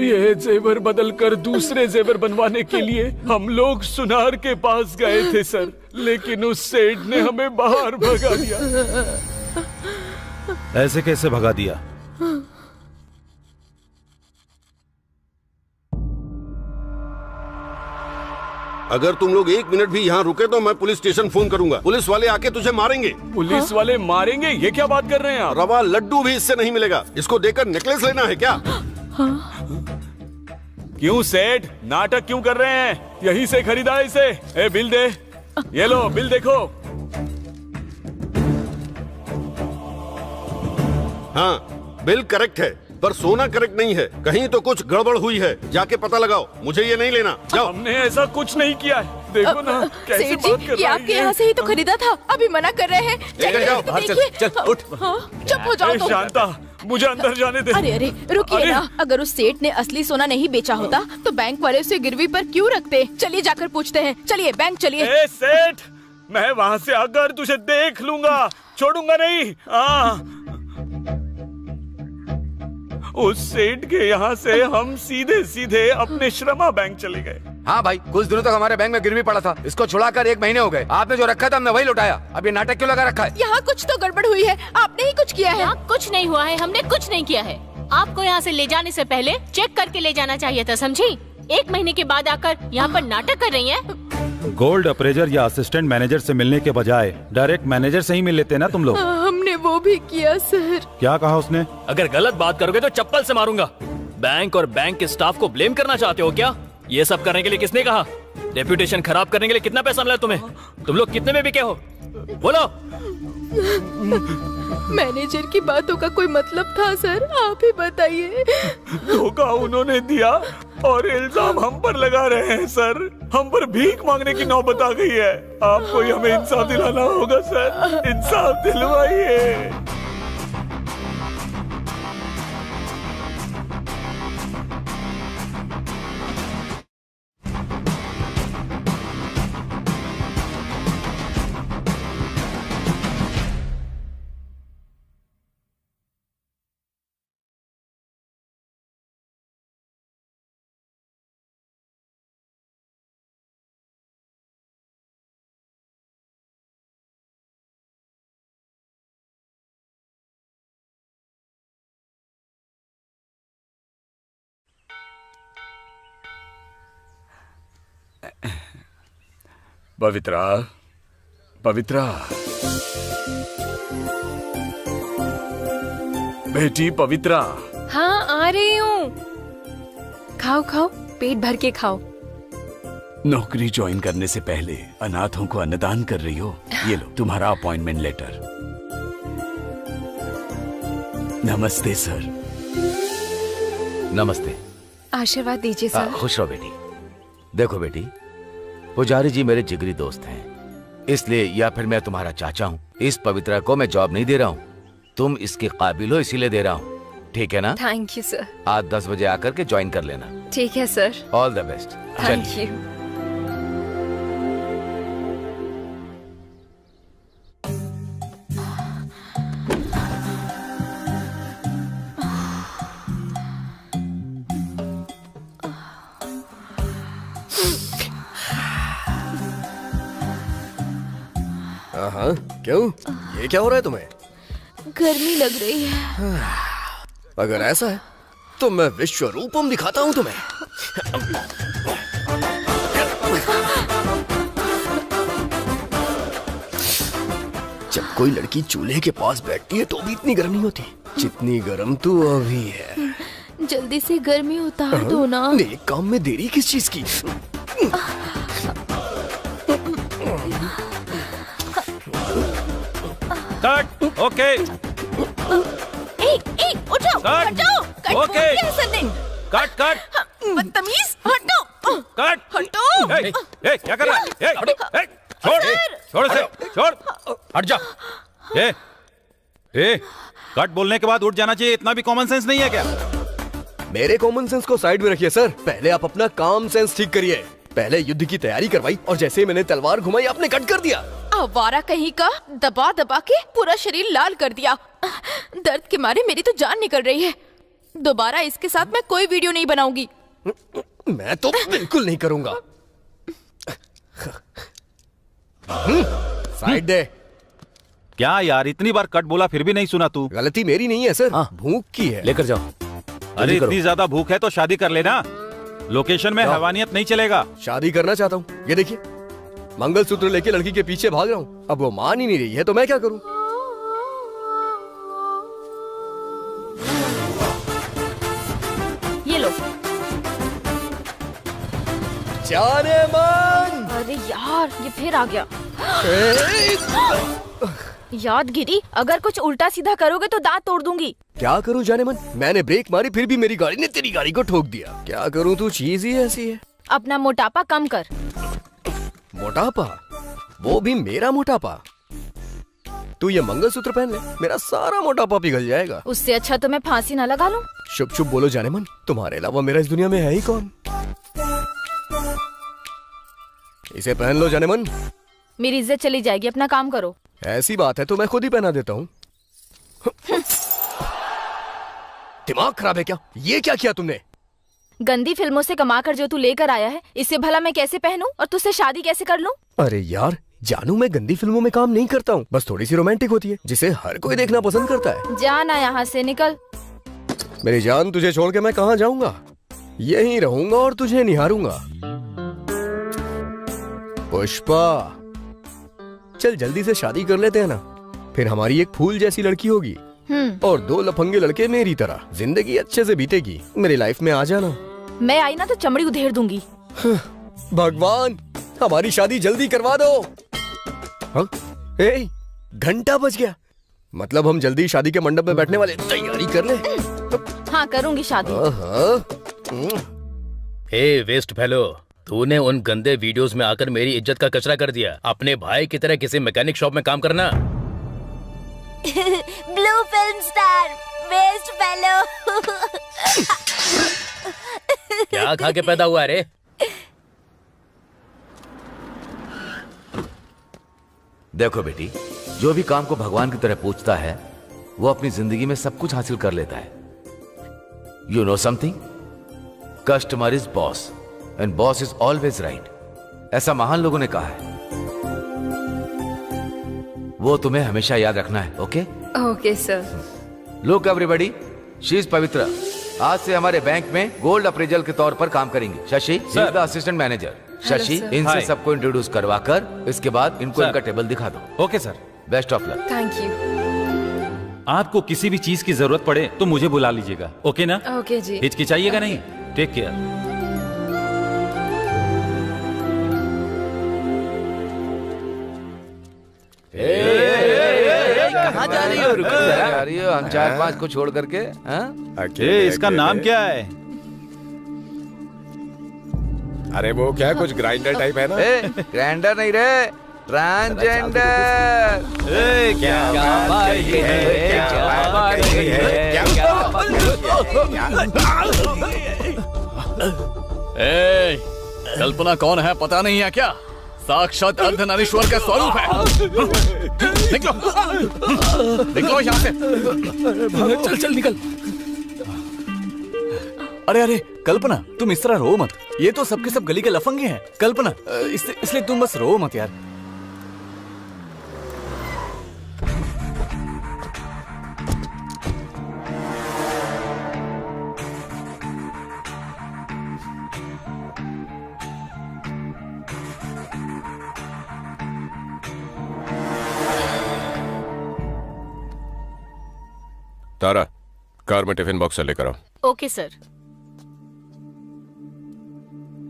ये जेवर बदल कर दूसरे जेवर बनवाने के लिए हम लोग सुनार के पास गए थे सर, लेकिन उस सेठ ने हमें बाहर भगा दिया। ऐसे कैसे भगा दिया? अगर तुम लोग 1 मिनट भी यहाँ रुके तो मैं पुलिस स्टेशन फोन करूंगा। पुलिस वाले आके तुझे मारेंगे। पुलिस वाले मारेंगे? ये क्या बात कर रहे हैं आप? रवा लड्डू भी इससे नहीं मिलेगा। इसको देकर नेकलेस लेना है क्या? क्यों सेठ, नाटक क्यों कर रहे हैं? यहीं से खरीदा है इसे। ए, बिल दे। ये लो बिल देखो। हाँ, बिल करेक्ट है पर सोना करेक्ट नहीं है। कहीं तो कुछ गड़बड़ हुई है, जाके पता लगाओ। मुझे ये नहीं लेना, जाओ। हमने ऐसा कुछ नहीं किया है। देखो ना कैसे सेठ बात जी, कर ये रहा आपके है। यहाँ से ही तो खरीदा था, अभी मना कर रहे हैं। जाओ, देखिए, चल, उठ। चुप हो जाओ ए, तुम। शांता, मुझे अंदर जाने दे। अरे अरे रुकिए अरे। ना, अगर उस सेठ ने असली सोना नहीं बेचा होता तो बैंक वाले उसे गिरवी पर क्यों रखते? चलिए जाकर पूछते हैं। चलिए बैंक चलिए। ए सेठ, मैं वहाँ से आकर तुझे देख लूंगा, छोड़ूंगा नहीं। उस सेठ के यहाँ से हम सीधे सीधे अपने श्रमा बैंक चले गए। हाँ भाई, कुछ दिनों तक हमारे बैंक में गिरवी पड़ा था। इसको छुड़ाकर 1 महीने हो गए। आपने जो रखा था हमने वही लौटाया। अब ये नाटक क्यों लगा रखा है? यहाँ कुछ तो गड़बड़ हुई है, आपने ही कुछ किया है। यहाँ कुछ नहीं हुआ है, हमने कुछ नहीं किया है। आपको यहाँ से ले जाने से पहले चेक करके ले जाना चाहिए था, समझी? 1 महीने के बाद आकर यहाँ पर नाटक कर रही हैं। गोल्ड अप्रेजर या असिस्टेंट मैनेजर से मिलने के बजाय डायरेक्ट मैनेजर से ही मिल लेते ना तुम लोग। हमने वो भी किया सर। क्या कहा उसने? अगर गलत बात करोगे तो चप्पल से मारूंगा। बैंक और बैंक के स्टाफ को ब्लेम करना चाहते हो क्या? ये सब करने के लिए किसने कहा? रेप्यूटेशन खराब करने के लिए कितना पैसा मिला तुम्हें? तुम लोग कितने में बिके हो? बोलो। मैनेजर की बातों का कोई मतलब था सर? आप ही बताइए। धोखा उन्होंने दिया और इल्जाम हम पर लगा रहे हैं सर। हम पर भीख मांगने की नौबत आ गई है। आपको ही हमें इंसाफ दिलाना होगा सर, इंसाफ दिलवाइए। पवित्रा, पवित्रा, बेटी पवित्रा। हाँ आ रही हूँ। खाओ खाओ, पेट भर के खाओ। नौकरी ज्वाइन करने से पहले अनाथों को अन्नदान कर रही हो। ये लो तुम्हारा अपॉइंटमेंट लेटर। नमस्ते सर। नमस्ते। आशीर्वाद दीजिए सर। खुश रहो बेटी। देखो बेटी, पुजारी जी मेरे जिगरी दोस्त हैं, इसलिए या फिर मैं तुम्हारा चाचा हूँ। इस पवित्रा को मैं जॉब नहीं दे रहा हूँ, तुम इसके काबिल हो इसीलिए दे रहा हूँ। ठीक है ना? Thank you sir. आज 10 बजे आकर के ज्वाइन कर लेना। ठीक है sir. All the best. Thank you. हाँ, क्यों? ये क्या हो रहा है तुम्हें? गर्मी लग रही है। अगर ऐसा है तो मैं विश्व रूपम दिखाता हूँ तुम्हें। जब कोई लड़की चूल्हे के पास बैठती है तो भी इतनी गर्म नहीं होती जितनी गर्म तू अभी है। जल्दी से गर्मी उतार दो ना। नेक काम में देरी किस चीज की? कट। ओके। उठ जाओ, कट। हट जाओ। Cut okay. बोल के सर ने। Cut cut. बदतमीज, हटो। कट। हटो। ए, ए, क्या कर रहा है? ए, छोड़ छोड़ इसे, छोड़, हट जा। ए, कट बोलने के बाद उठ जाना चाहिए, इतना भी कॉमन सेंस नहीं है क्या? मेरे कॉमन सेंस को साइड में रखिए सर, पहले आप अपना काम सेंस ठीक करिए। पहले युद्ध की तैयारी करवाई और जैसे ही मैंने तलवार घुमाई आपने कट कर दिया। आवारा कहीं का, दबा दबा के पूरा शरीर लाल कर दिया। दर्द के मारे मेरी तो जान निकल रही है। दोबारा इसके साथ मैं कोई वीडियो नहीं बनाऊंगी। मैं तो बिल्कुल नहीं करूंगा। साइड दे। क्या यार, इतनी बार कट बोला फिर भी नहीं सुना तू? गलती मेरी नहीं है सर, भूख की है। लेकर जाओ। अरे इतनी ज्यादा भूख है तो शादी कर लेना। लोकेशन में हैवानियत नहीं चलेगा। शादी करना चाहता हूँ। ये देखिए, मंगलसूत्र लेके लड़की के पीछे भाग रहा हूँ। अब वो मान ही नहीं रही है तो मैं क्या करूँ? ये लो। जाने मन। अरे यार, ये फिर आ गया। यादगिरी, अगर कुछ उल्टा सीधा करोगे तो दांत तोड़ दूंगी। क्या करूं जाने मन? मैंने ब्रेक मारी फिर भी मेरी गाड़ी ने तेरी गाड़ी को ठोक दिया। क्या करूं, तू चीज ही ऐसी है। अपना मोटापा कम कर। मोटापा? वो भी मेरा मोटापा? तू ये मंगलसूत्र पहन ले, मेरा सारा मोटापा पिघल जाएगा। उससे अच्छा तो मैं फांसी न लगा लूं। शुभ शुभ बोलो जाने मन, तुम्हारे अलावा मेरा इस दुनिया में है ही कौन? इसे पहन लो जाने मन। मेरी इज्जत चली जाएगी, अपना काम करो। ऐसी बात है तो मैं खुद ही पहना देता हूँ। दिमाग खराब है क्या? ये क्या किया तुमने? गंदी फिल्मों से कमाकर जो तू लेकर आया है, इससे भला मैं कैसे पहनूं और तुझसे शादी कैसे कर लूं? अरे यार जानू, मैं गंदी फिल्मों में काम नहीं करता हूँ, बस थोड़ी सी रोमांटिक होती है जिसे हर कोई देखना पसंद करता है। जाना यहाँ से, निकल। मेरी जान, तुझे छोड़ के मैं कहाँ जाऊंगा? यहीं रहूंगा और तुझे निहारूंगा। पुष्पा, चल जल्दी से शादी कर लेते हैं ना, फिर हमारी एक फूल जैसी लड़की होगी और 2 लफंगे लड़के मेरी तरह। जिंदगी अच्छे से बीतेगी। मेरी लाइफ में आ जाना। मैं आई ना तो चमड़ी उधेड़ दूंगी। भगवान, हमारी शादी जल्दी करवा दो। हाँ? ए, घंटा बज गया। मतलब हम जल्दी शादी के मंडप में बैठने वाले। तैयारी कर ले। हाँ, करूंगी शादी। हे वेस्ट फेलो, तूने उन गंदे वीडियोस में आकर मेरी इज्जत का कचरा कर दिया। अपने भाई की तरह किसी मैकेनिक शॉप में काम करना। Blue film star, waste fellow. क्या खा के पैदा हुआ रे? देखो बेटी, जो भी काम को भगवान की तरह पूछता है वो अपनी जिंदगी में सब कुछ हासिल कर लेता है। You know something, customer is boss and boss is always right. ऐसा महान लोगों ने कहा है, वो तुम्हें हमेशा याद रखना है। Okay okay sir. Look everybody, she is Pavitra आज से हमारे बैंक में गोल्ड अप्रेजल के तौर पर काम करेंगी। Shashi, she is the assistant manager. Shashi, इनसे सबको इंट्रोड्यूस करवा कर इसके बाद इनको इनका टेबल दिखा दो। Okay sir. Best of luck. Thank you. आपको किसी भी चीज की जरूरत पड़े तो मुझे बुला लीजिएगा। ओके ना? ओके जी। हिचकिचाइएगा नहीं। Take care. कहाँ जा रही हो? रुको जरा। जा रही हो हम 4-5 को छोड़ करके? इसका नाम क्या है? अरे वो क्या कुछ ग्राइंडर टाइप है ना? ग्राइंडर नहीं रे, ट्रांसजेंडर। कल्पना कौन है पता नहीं है क्या? साक्षात अर्धनारीश्वर का स्वरूप है। निकलो, निकलो यहाँ से। चल चल निकल। अरे अरे कल्पना, तुम इस तरह रो मत। ये तो सबके सब गली के लफंगे हैं कल्पना, इसलिए तुम बस रो मत यार। तारा, कार में टिफिन बॉक्स लेकर आओ। Okay sir.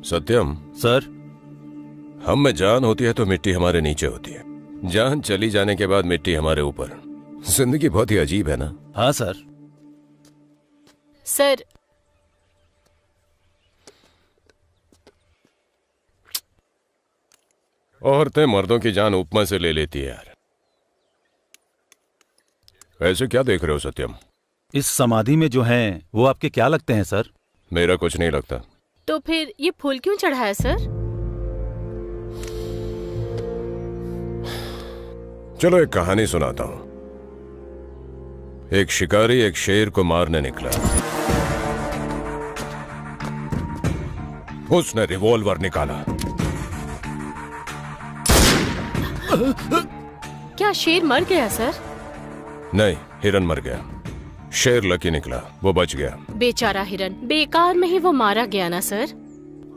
सत्यम सर, हम में जान होती है तो मिट्टी हमारे नीचे होती है, जान चली जाने के बाद मिट्टी हमारे ऊपर। जिंदगी बहुत ही अजीब है ना? हाँ सर। सर, औरतें मर्दों की जान उपमा से ले लेती है यार। ऐसे क्या देख रहे हो सत्यम? इस समाधि में जो हैं वो आपके क्या लगते हैं सर? मेरा कुछ नहीं लगता। तो फिर ये फूल क्यों चढ़ाया सर? चलो एक कहानी सुनाता हूं। एक शिकारी एक शेर को मारने निकला। उसने रिवॉल्वर निकाला। क्या शेर मर गया सर? नहीं, हिरन मर गया। शेर लकी निकला, वो बच गया। बेचारा हिरन, बेकार में ही वो मारा गया ना सर।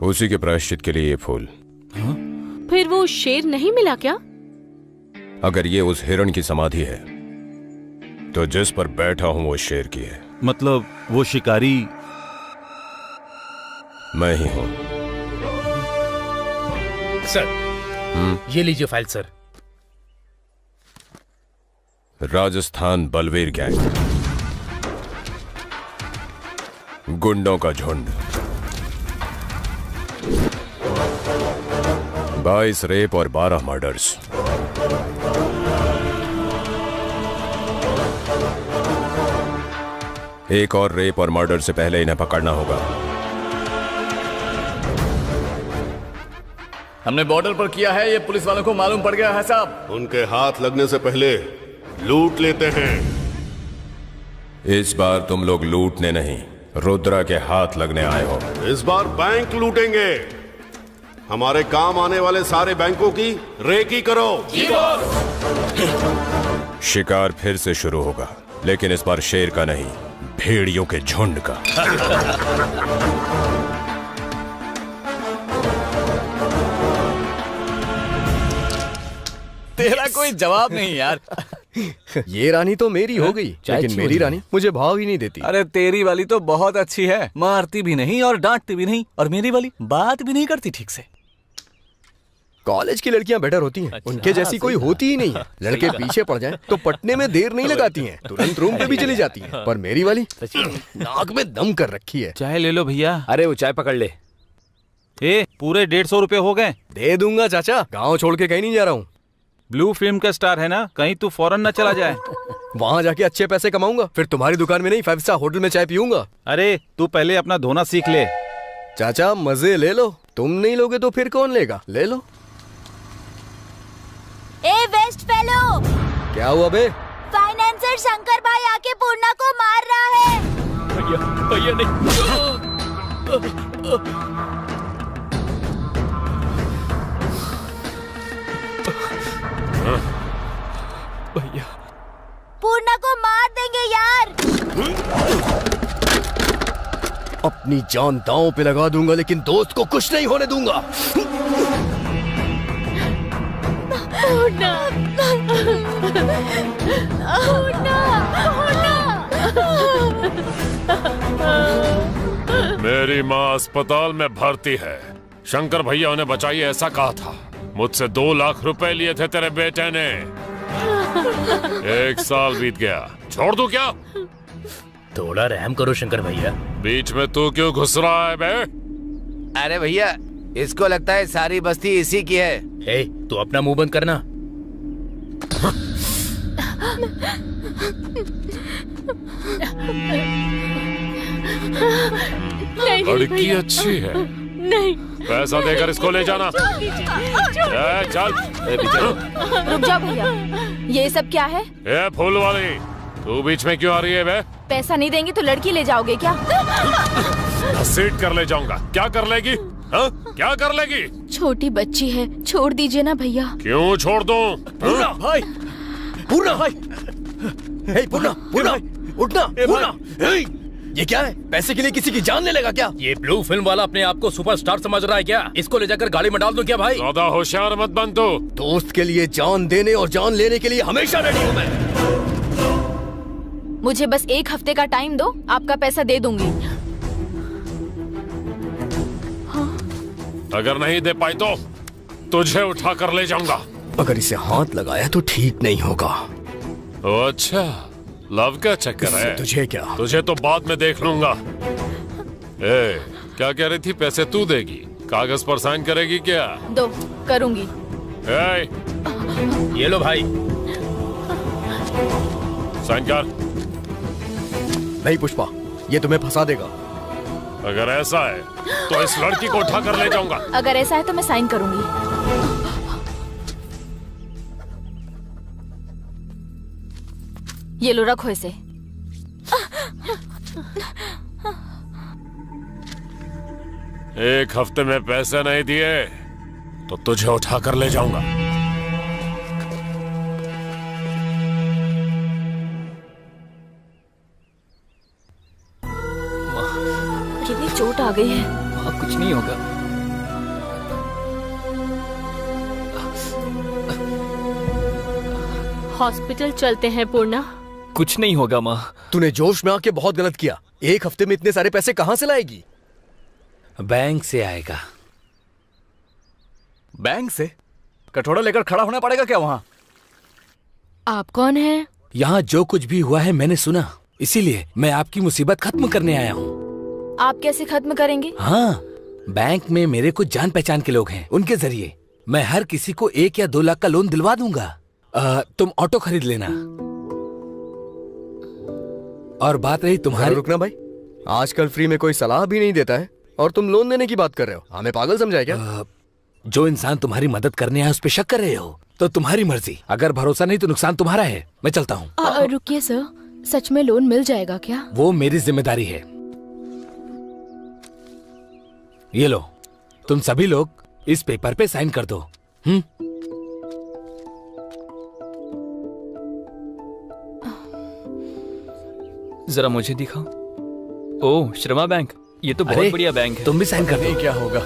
उसी के प्रायश्चित के लिए ये फूल। फिर वो शेर नहीं मिला क्या? अगर ये उस हिरन की समाधि है तो जिस पर बैठा हूं वो शेर की है। मतलब वो शिकारी मैं ही हूं। सर, ये लीजिए file sir. Rajasthan Balveer gang, गुंडों का झुंड, 22 रेप और 12 मर्डर्स। एक और रेप और मर्डर से पहले इन्हें पकड़ना होगा। हमने बॉर्डर पर किया है, ये पुलिस वालों को मालूम पड़ गया है साहब। उनके हाथ लगने से पहले लूट लेते हैं। इस बार तुम लोग लूटने नहीं, रुद्रा के हाथ लगने आए हो। इस बार बैंक लूटेंगे। हमारे काम आने वाले सारे बैंकों की रेकी करो। शिकार फिर से शुरू होगा, लेकिन इस बार शेर का नहीं, भेड़ियों के झुंड का। तेरा कोई जवाब नहीं यार। ये रानी तो मेरी हो गई, लेकिन मेरी रानी मुझे भाव ही नहीं देती। अरे तेरी वाली तो बहुत अच्छी है, मारती भी नहीं और डांटती भी नहीं, और मेरी वाली बात भी नहीं करती ठीक से। कॉलेज की लड़कियां बेटर होती हैं, उनके जैसी कोई होती ही नहीं है। लड़के पीछे पड़ जाएं तो पटने में देर नहीं लगाती हैं, तुरंत रूम पे भी चली जाती हैं। पर मेरी वाली नाक में दम कर रखी है। चाय ले लो भैया। अरे वो चाय पकड़ ले। ए, पूरे 150 रुपए हो गए। दे दूंगा चाचा, गाँव छोड़ के कहीं नहीं जा रहा हूँ। ब्लू फिल्म का स्टार है ना, कहीं तू फौरन न चला जाए। वहाँ जाके अच्छे पैसे कमाऊंगा, फिर तुम्हारी दुकान में नहीं 5 स्टार होटल में चाय पीऊंगा। अरे तू पहले अपना धोना सीख ले। चाचा मजे ले लो, तुम नहीं लोगे तो फिर कौन लेगा, ले लो। ए वेस्ट फेलो, क्या हुआ बे? फाइनेंसर शंकर भाई आके पूर्णा को मार रहा है। भैया नहीं। भैया पूर्णा को मार देंगे यार। अपनी जान दांव पे लगा दूंगा, लेकिन दोस्त को कुछ नहीं होने दूंगा। पूर्णा, मेरी माँ अस्पताल में भर्ती है। शंकर भैया उन्हें बचाइए ऐसा कहा था। मुझसे 2 लाख रुपए लिए थे तेरे बेटे ने। 1 साल बीत गया, छोड़ दूं क्या? थोड़ा रहम करो शंकर भैया। बीच में तू क्यों घुस रहा है बे? अरे भैया, इसको लगता है सारी बस्ती इसी की है। ए, तू अपना मुंह बंद करना। लड़की अच्छी है। नहीं, पैसा देकर इसको ले जाना। चल। रुक जाओ भैया, ये सब क्या है? ए फूल वाली, तू बीच में क्यों आ रही है बे? पैसा नहीं देंगे तो लड़की ले जाओगे क्या? घसीट कर ले जाऊंगा। क्या कर लेगी? हाँ? क्या कर लेगी? छोटी बच्ची है, छोड़ दीजिए ना भैया। क्यों छोड़ दूं? पूर्णा भाई, पूर्णा भाई, हे पूर्णा, पूर्णा, उठना, पूर्णा। ये क्या है? पैसे के लिए किसी की जान ले लेगा क्या? ये ब्लू फिल्म वाला अपने आप को सुपरस्टार समझ रहा है क्या? इसको ले जाकर गाड़ी में डाल दो क्या भाई? ज्यादा होशियार मत बन तू। दोस्त के लिए जान देने और जान लेने के लिए हमेशा रेडी हूँ मैं। मुझे बस 1 हफ्ते का टाइम दो, आपका पैसा दे दूंगी। अगर नहीं दे पाई तो तुझे उठा कर ले जाऊंगा। अगर इसे हाथ लगाया तो ठीक नहीं होगा। अच्छा, लव का चक्कर है तुझे? क्या तुझे तो बाद में देख लूंगा। ए, क्या कह रही थी? पैसे तू देगी, कागज पर साइन करेगी क्या? दो, करूंगी। ए, ये लो भाई, साइन कर। नहीं पुष्पा, ये तुम्हें फंसा देगा। अगर ऐसा है तो इस लड़की को उठा कर ले जाऊंगा। अगर ऐसा है तो मैं साइन करूंगी। ये लो, रखो इसे। 1 हफ्ते में पैसे नहीं दिए तो तुझे उठाकर ले जाऊंगा। कितनी चोट आ गई है। कुछ नहीं होगा। हॉस्पिटल चलते हैं पूर्णा। कुछ नहीं होगा माँ। तूने जोश में आके बहुत गलत किया। 1 हफ्ते में इतने सारे पैसे कहाँ से लाएगी? बैंक से आएगा। बैंक से? कटोरा लेकर खड़ा होना पड़ेगा क्या वहाँ? आप कौन हैं? यहाँ जो कुछ भी हुआ है मैंने सुना, इसीलिए मैं आपकी मुसीबत खत्म करने आया हूँ। आप कैसे खत्म करेंगे? हाँ, बैंक में मेरे कुछ जान पहचान के लोग हैं, उनके जरिए मैं हर किसी को 1 या 2 लाख का लोन दिलवा दूंगा। तुम ऑटो खरीद लेना। और बात रही तुम्हारी। रुकना भाई, आजकल फ्री में कोई सलाह भी नहीं देता है और तुम लोन देने की बात कर रहे हो। हमें पागल समझाए क्या? जो इंसान तुम्हारी मदद करने आया उस पे शक कर रहे हो तो तुम्हारी मर्जी। अगर भरोसा नहीं तो नुकसान तुम्हारा है। मैं चलता हूँ। रुकिए सर, सच में लोन मिल जाएगा क्या? वो मेरी जिम्मेदारी है। ये लो, तुम सभी लोग इस पेपर पे साइन कर दो। जरा मुझे दिखाओ। ओह, श्रमा बैंक, ये तो बहुत बढ़िया बैंक है। तुम भी साइन कर दो। क्या होगा?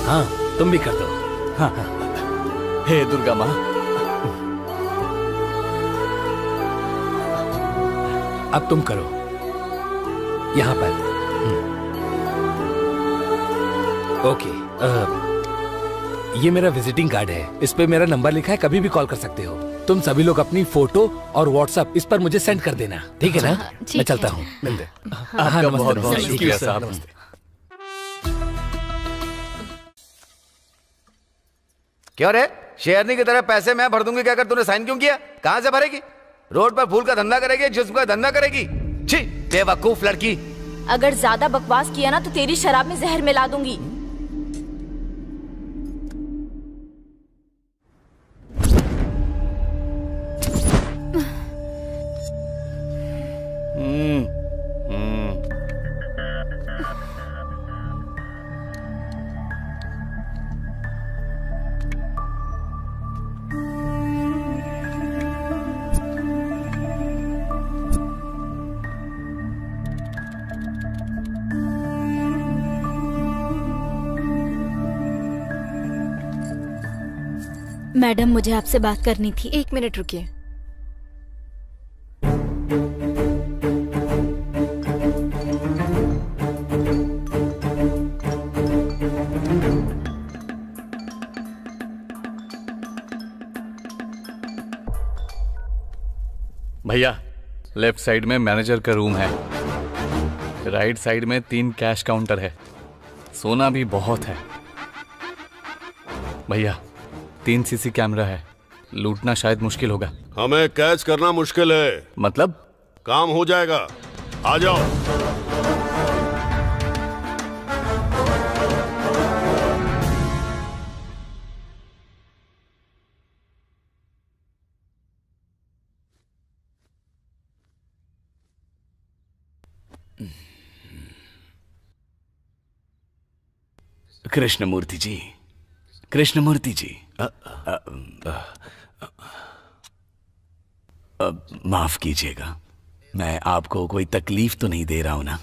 हाँ, तुम भी कर दो। हाँ। हे दुर्गा माँ, अब तुम करो यहाँ पर। ओके, ये मेरा विजिटिंग कार्ड है। इस पे मेरा नंबर लिखा है, कभी भी कॉल कर सकते हो। तुम सभी लोग अपनी फोटो और व्हाट्सएप इस पर मुझे सेंड कर देना, ठीक है ना? मैं चलता हूँ। आपका बहुत बहुत शुक्रिया साहब। क्यों रे, शेरनी की तरह पैसे मैं भर दूंगी, क्या कर तूने साइन क्यों किया? कहाँ से भरेगी? रोड पर फूल का धंधा करेगी, जिस्म का धंधा करेगी? छी, बेवकूफ लड़की। अगर ज्यादा बकवास किया ना तो तेरी शराब में जहर मिला दूंगी। मैडम, मुझे आपसे बात करनी थी। 1 मिनट रुकिए। भैया, लेफ्ट साइड में मैनेजर का रूम है, राइट साइड में 3 कैश काउंटर है। सोना भी बहुत है। भैया, 3 सीसी कैमरा है, लूटना शायद मुश्किल होगा। हमें कैच करना मुश्किल है। मतलब? काम हो जाएगा, आ जाओ। कृष्णमूर्ति जी, कृष्णमूर्ति जी, माफ कीजिएगा, मैं आपको कोई तकलीफ तो नहीं दे रहा हूं ना?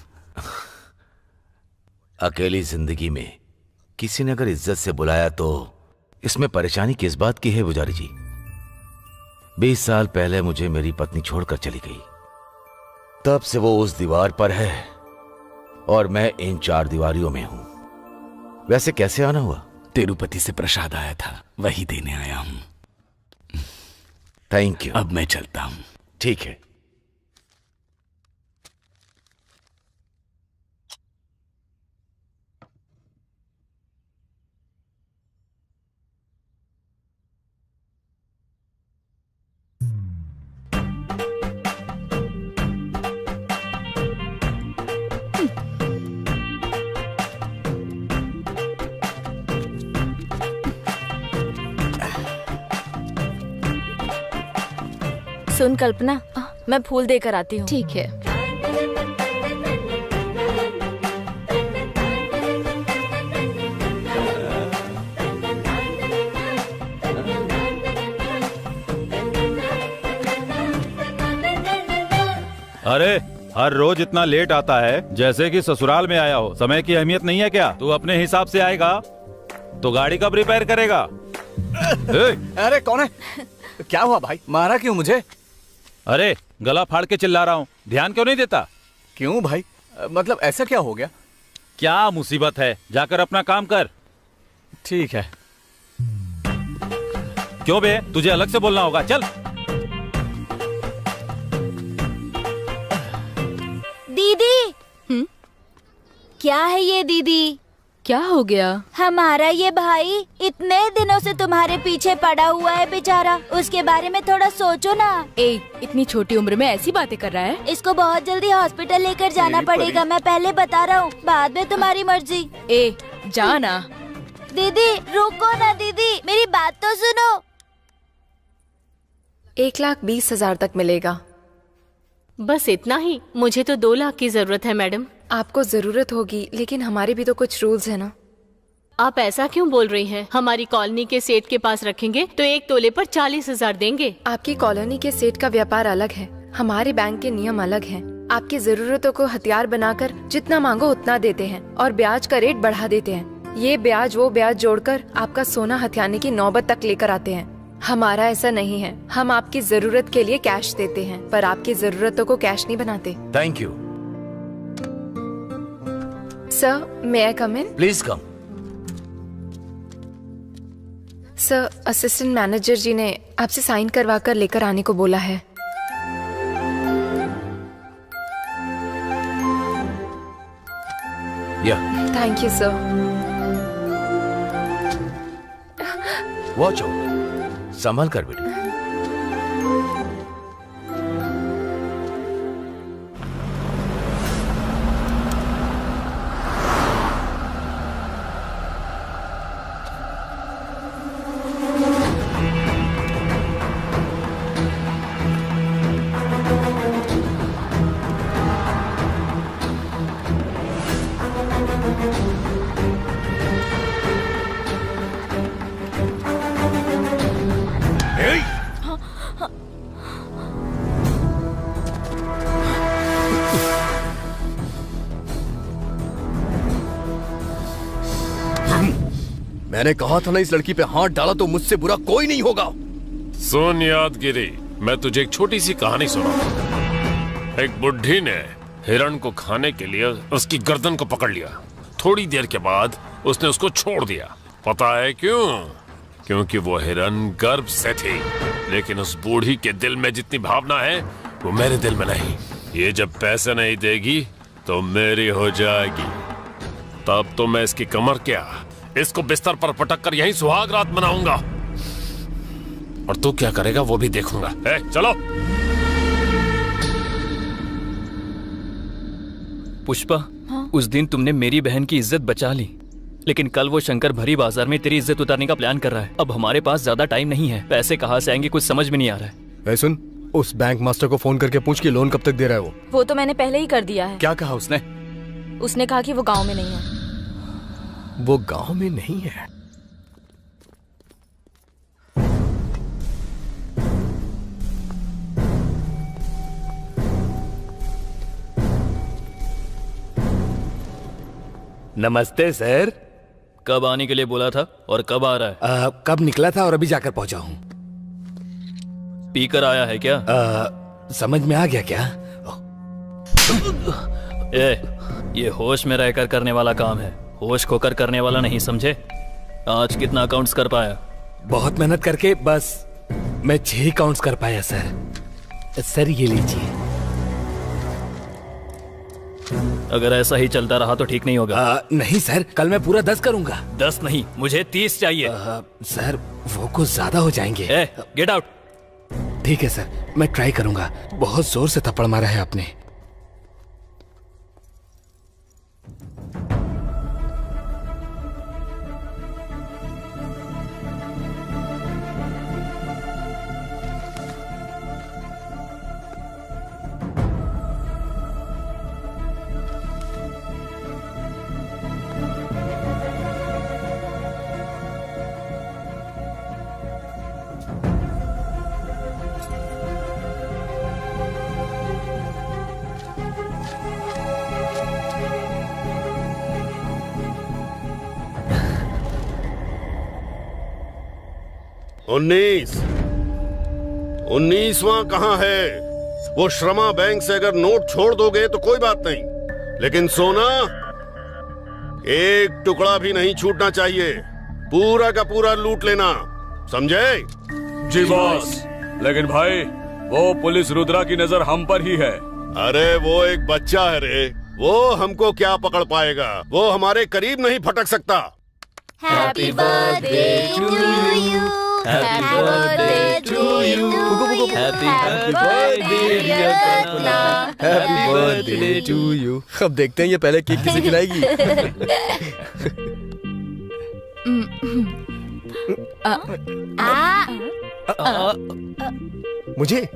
अकेली जिंदगी में किसी ने अगर इज्जत से बुलाया तो इसमें परेशानी किस बात की है पुजारी जी? 20 साल पहले मुझे मेरी पत्नी छोड़कर चली गई, तब से वो उस दीवार पर है और मैं इन 4 दीवारियों में हूं। वैसे कैसे आना हुआ? तिरुपति से प्रसाद आया था, वही देने आया हूं। Thank you. अब मैं चलता हूं। ठीक है। सुन कल्पना, मैं फूल देकर आती हूँ। ठीक है। अरे हर रोज इतना लेट आता है जैसे कि ससुराल में आया हो। समय की अहमियत नहीं है क्या? तू अपने हिसाब से आएगा तो गाड़ी कब रिपेयर करेगा? अरे कौन है? क्या हुआ भाई, मारा क्यों मुझे? अरे गला फाड़ के चिल्ला रहा हूँ, ध्यान क्यों नहीं देता? क्यों भाई, मतलब ऐसा क्या हो गया? क्या मुसीबत है, जाकर अपना काम कर। ठीक है। क्यों बे, तुझे अलग से बोलना होगा, चल। दीदी। क्या है ये दीदी? क्या हो गया? हमारा ये भाई इतने दिनों से तुम्हारे पीछे पड़ा हुआ है बेचारा, उसके बारे में थोड़ा सोचो ना। इतनी छोटी उम्र में ऐसी बातें कर रहा है? इसको बहुत जल्दी हॉस्पिटल लेकर जाना पड़ेगा, मैं पहले बता रहा हूँ, बाद में तुम्हारी मर्जी। जा ना। दीदी रुको ना दीदी, मेरी बात तो सुनो। 1,20,000 तक मिलेगा। बस इतना ही? मुझे तो 2 लाख की जरूरत है मैडम। आपको जरूरत होगी, लेकिन हमारे भी तो कुछ रूल्स है ना। आप ऐसा क्यों बोल रही हैं? हमारी कॉलोनी के सेठ के पास रखेंगे तो 1 तोले पर 40,000 देंगे। आपकी कॉलोनी के सेठ का व्यापार अलग है, हमारे बैंक के नियम अलग हैं। आपकी जरूरतों को हथियार बनाकर जितना मांगो उतना देते हैं और ब्याज का रेट बढ़ा देते हैं। ये ब्याज वो ब्याज जोड़कर आपका सोना हथियाने की नौबत तक लेकर आते हैं। हमारा ऐसा नहीं है, हम आपकी जरूरत के लिए कैश देते हैं पर आपकी जरूरतों को कैश नहीं बनाते। Thank you. Sir, may I come in? Please come. Sir, assistant manager ji ने आपसे साइन करवा कर लेकर आने को बोला है। Thank you sir. Watch out, संभल कर बेटा। मैंने कहा था ना, इस लड़की पे हाथ डाला तो मुझसे बुरा कोई नहीं होगा। सुन यादगिरी, मैं तुझे एक छोटी सी कहानी सुनाऊंगा। एक बुढ़ी ने हिरण को खाने के लिए उसकी गर्दन को पकड़ लिया। थोड़ी देर के बाद उसने उसको छोड़ दिया। पता है क्यों? क्योंकि वो हिरण गर्भ से थी। लेकिन उस बूढ़ी के दिल में जितनी भावना है वो मेरे दिल में नहीं। ये जब पैसे नहीं देगी तो मेरी हो जाएगी। तब तो मैं इसकी कमर क्या, इसको बिस्तर पर पटक कर यहीं सुहाग रात मनाऊंगा। और तू क्या करेगा वो भी देखूंगा। चलो। पुष्पा, उस दिन तुमने मेरी बहन की इज्जत बचा ली, लेकिन कल वो शंकर भरी बाजार में तेरी इज्जत उतारने का प्लान कर रहा है। अब हमारे पास ज्यादा टाइम नहीं है, पैसे कहाँ से आएंगे कुछ समझ में नहीं आ रहा है। सुन, उस बैंक मास्टर को फोन करके पूछ कि लोन कब तक दे रहा है वो तो मैंने पहले ही कर दिया है। क्या कहा उसने? उसने कहा कि वो गांव में नहीं है। वो गांव में नहीं है? नमस्ते सर। कब आने के लिए बोला था और कब आ रहा है? कब निकला था और अभी जाकर पहुंचा हूं। पीकर आया है क्या? समझ में आ गया क्या? ये होश में रहकर करने वाला काम है, होश खोकर करने वाला नहीं, समझे? आज कितना अकाउंट्स कर पाया? बहुत मेहनत करके बस मैं 6 अकाउंट्स कर पाया सर। सर ये लीजिए। अगर ऐसा ही चलता रहा तो ठीक नहीं होगा। नहीं सर, कल मैं पूरा 10 करूंगा। 10 नहीं, मुझे 30 चाहिए। सर वो कुछ ज्यादा हो जाएंगे। Get out. ठीक है सर, मैं ट्राई करूंगा। बहुत जोर से थप्पड़ मारा है आपने। 19वां कहाँ है? वो श्रमा बैंक से अगर नोट छोड़ दोगे तो कोई बात नहीं, लेकिन सोना एक टुकड़ा भी नहीं छूटना चाहिए। पूरा का पूरा लूट लेना, समझे? जी बॉस। लेकिन भाई वो पुलिस रुद्रा की नजर हम पर ही है। अरे वो एक बच्चा है रे, वो हमको क्या पकड़ पाएगा? वो हमारे करीब नहीं फटक सकता। Happy birthday to you, happy birthday to you, happy birthday Ratna, happy birthday to you. अब देखते हैं ये पहले केक किसे खिलाएगी। मुझे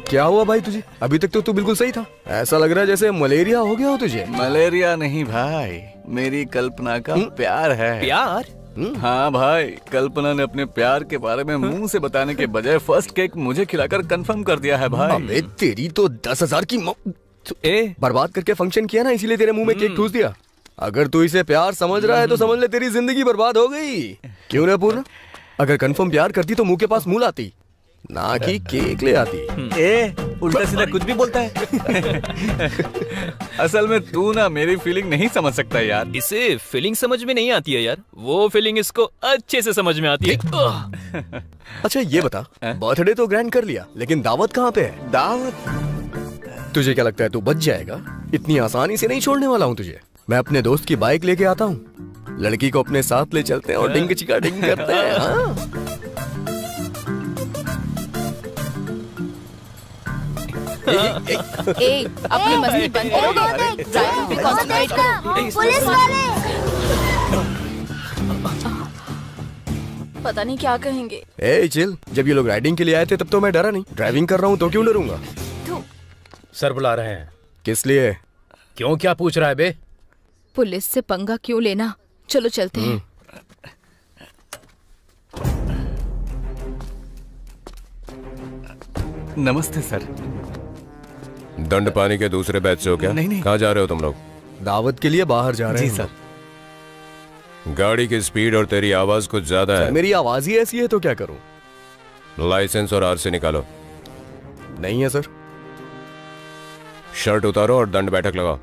क्या हुआ भाई तुझे? अभी तक तो तू बिल्कुल सही था। ऐसा लग रहा है जैसे मलेरिया हो गया हो तुझे। मलेरिया नहीं भाई, मेरी कल्पना का प्यार है। प्यार? हाँ भाई, कल्पना ने अपने प्यार के बारे में मुंह से बताने के बजाय फर्स्ट केक मुझे खिलाकर कंफर्म कर दिया है भाई। अबे तेरी तो 10,000 की बर्बाद करके फंक्शन किया ना, इसीलिए तेरे मुंह में केक ठूस दिया। अगर तू इसे प्यार समझ रहा है तो समझ ले तेरी जिंदगी बर्बाद हो गई। क्यों ना पूर्ण? अगर कंफर्म प्यार करती तो मुंह के पास मुंह लाती, ना कि केक ले आती। उल्टा सीधा कुछ भी बोलता है। असल में तू ना मेरी फीलिंग नहीं समझ सकता यार। इसे फीलिंग समझ में नहीं आती है यार, वो फीलिंग इसको अच्छे से समझ में आती है। अच्छा ये बता, बर्थडे तो ग्रैंड कर लिया, लेकिन दावत कहाँ पे है? दावत? तुझे क्या लगता है तू बच जाएगा? इतनी आसानी से नहीं छोड़ने वाला हूँ तुझे। मैं अपने दोस्त की बाइक लेके आता हूँ, लड़की को अपने साथ ले चलते हैं और डिंग चिका डिंग करते हैं। हाँ? अपनी मस्ती बंद करोगे? ड्राइविंग पे कंसंट्रेट करो। पुलिस वाले पता नहीं क्या कहेंगे। ए चिल, जब ये लोग राइडिंग के लिए आए थे तब तो मैं डरा नहीं। ड्राइविंग कर रहा हूँ तो क्यों डरूंगा? सर बुला रहे हैं। किस लिए? क्यों, क्या पूछ रहा है बे? पुलिस से पंगा क्यों लेना, चलो चलते हैं। नमस्ते सर। दंड पानी के दूसरे बैच से हो क्या? नहीं। कहाँ जा रहे हो तुम लोग? दावत के लिए बाहर जा रहे हैं। जी सर। गाड़ी की स्पीड और तेरी आवाज कुछ ज्यादा है। मेरी आवाज ही ऐसी है तो क्या करूं? लाइसेंस और आरसी निकालो। नहीं है सर। शर्ट उतारो और दंड बैठक लगाओ।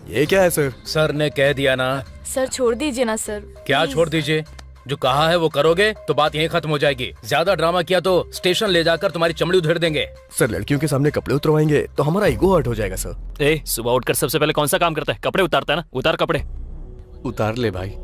ये क्या है सर? सर ने कह दिया ना। सर छोड़ दीजिए ना सर। क्या छोड़ दीजिए? जो कहा है वो करोगे तो बात यहीं खत्म हो जाएगी। ज्यादा ड्रामा किया तो स्टेशन ले जाकर तुम्हारी चमड़ी उधेड़ देंगे। सर लड़कियों के सामने कपड़े उतरवाएंगे तो हमारा ईगो हर्ट हो जाएगा सर। सुबह उठकर सबसे पहले कौन सा काम करता है? कपड़े उतारता है ना, उतार कपड़े। उतार ले भाई।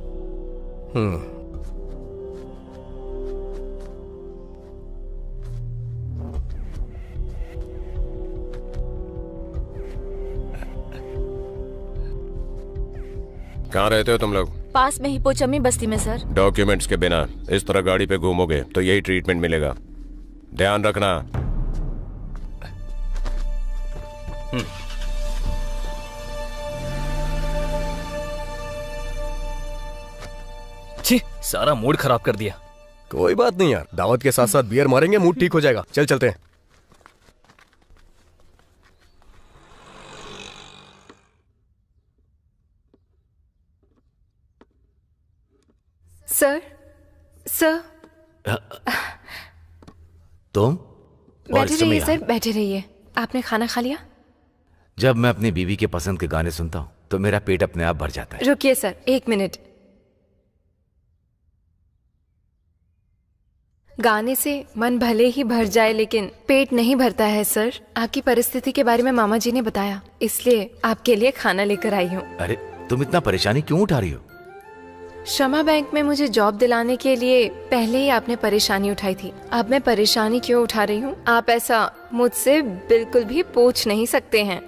कहाँ रहते हो तुम लोग? पास में ही पोचमी बस्ती में सर। डॉक्यूमेंट्स के बिना इस तरह गाड़ी पे घूमोगे तो यही ट्रीटमेंट मिलेगा, ध्यान रखना। छी, सारा मूड खराब कर दिया। कोई बात नहीं यार, दावत के साथ साथ बियर मारेंगे, मूड ठीक हो जाएगा। चल चलते हैं। सर सर तुम? बैठे रहिए सर, बैठे रहिए। आपने खाना खा लिया? जब मैं अपनी बीवी के पसंद के गाने सुनता हूँ तो मेरा पेट अपने आप भर जाता है। रुकिए सर, 1 मिनट। गाने से मन भले ही भर जाए लेकिन पेट नहीं भरता है सर। आपकी परिस्थिति के बारे में मामा जी ने बताया, इसलिए आपके लिए खाना लेकर आई हूँ। अरे तुम इतना परेशानी क्यों उठा रही हो? श्रमा बैंक में मुझे जॉब दिलाने के लिए पहले ही आपने परेशानी उठाई थी। अब मैं परेशानी क्यों उठा रही हूँ आप ऐसा मुझसे बिल्कुल भी पूछ नहीं सकते हैं।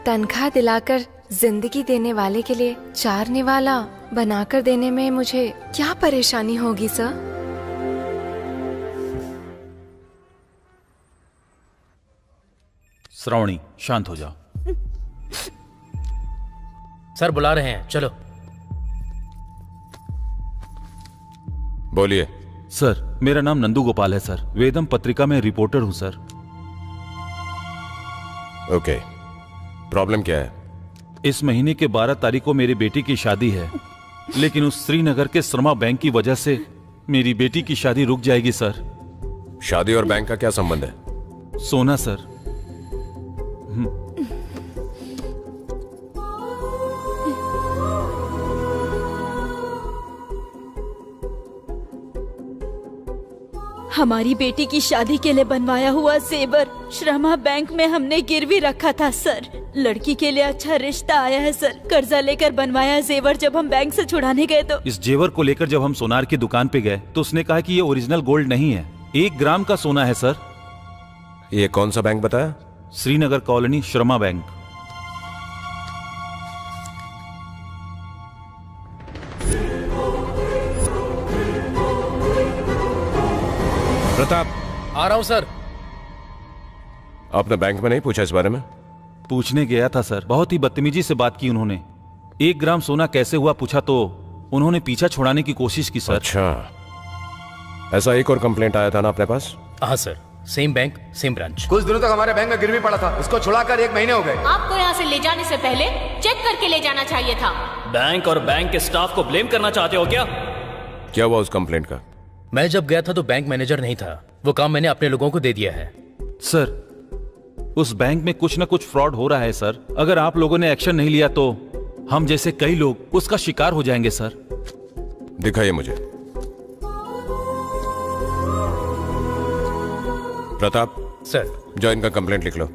तनख्वाह दिलाकर जिंदगी देने वाले के लिए चारने वाला बनाकर देने में मुझे क्या परेशानी होगी सर? श्रावणी शांत हो जाओ। सर बुला रहे हैं, चलो। बोलिए। सर मेरा नाम नंदू गोपाल है सर। वेदम पत्रिका में रिपोर्टर हूँ सर। ओके, प्रॉब्लम क्या है? इस महीने के 12 तारीख को मेरी बेटी की शादी है, लेकिन उस श्रीनगर के श्रमा बैंक की वजह से मेरी बेटी की शादी रुक जाएगी सर। शादी और बैंक का क्या संबंध है? सोना सर। हमारी बेटी की शादी के लिए बनवाया हुआ जेवर श्रमा बैंक में हमने गिरवी रखा था सर। लड़की के लिए अच्छा रिश्ता आया है सर। कर्जा लेकर बनवाया जेवर जब हम बैंक से छुड़ाने गए तो इस जेवर को लेकर जब हम सोनार की दुकान पे गए तो उसने कहा कि ये ओरिजिनल गोल्ड नहीं है, 1 ग्राम का सोना है सर। ये कौन सा बैंक बताया? श्रीनगर कॉलोनी श्रमा बैंक। प्रताप, आ रहा हूं सर। आपने बैंक में नहीं पूछा इस बारे में? पूछने गया था सर, बहुत ही बदतमीजी से बात की उन्होंने। 1 ग्राम सोना कैसे हुआ पूछा तो उन्होंने पीछा छुड़ाने की कोशिश की सर। अच्छा, ऐसा एक और कंप्लेंट आया था ना अपने पास? हाँ sir, same bank same branch. कुछ दिनों तक हमारे बैंक में गिरवी पड़ा था, इसको छुड़ाकर 1 महीने हो गए। आपको यहाँ से ले जाने से पहले चेक करके ले जाना चाहिए था। बैंक और बैंक के स्टाफ को ब्लेम करना चाहते हो क्या? क्या हुआ उस कंप्लेंट का? मैं जब गया था तो बैंक मैनेजर नहीं था, वो काम मैंने अपने लोगों को दे दिया है। सर उस बैंक में कुछ न कुछ फ्रॉड हो रहा है सर। अगर आप लोगों ने एक्शन नहीं लिया तो हम जैसे कई लोग उसका शिकार हो जाएंगे सर। दिखाइए मुझे। प्रताप सर, जो इनका कंप्लेंट लिख लो।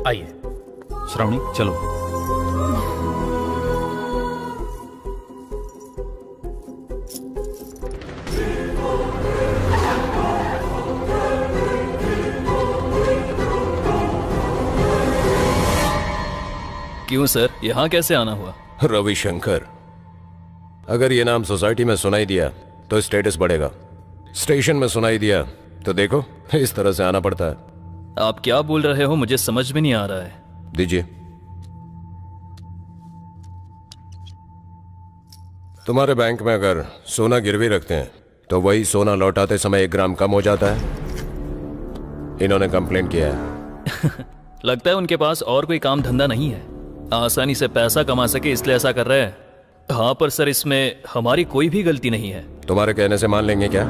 आइए। श्रावणी चलो। क्यों सर, यहाँ कैसे आना हुआ? रविशंकर, अगर ये नाम सोसाइटी में सुनाई दिया तो स्टेटस बढ़ेगा, स्टेशन में सुनाई दिया तो देखो इस तरह से आना पड़ता है। आप क्या बोल रहे हो मुझे समझ में नहीं आ रहा है। दीजिए। तुम्हारे बैंक में अगर सोना गिरवी रखते हैं तो वही सोना लौटाते समय 1 ग्राम कम हो जाता है। इन्होंने कंप्लेंट किया है। लगता है उनके पास और कोई काम धंधा नहीं है, आसानी से पैसा कमा सके इसलिए ऐसा कर रहे हैं। हाँ पर सर इसमें हमारी कोई भी गलती नहीं है। तुम्हारे कहने से मान लेंगे क्या?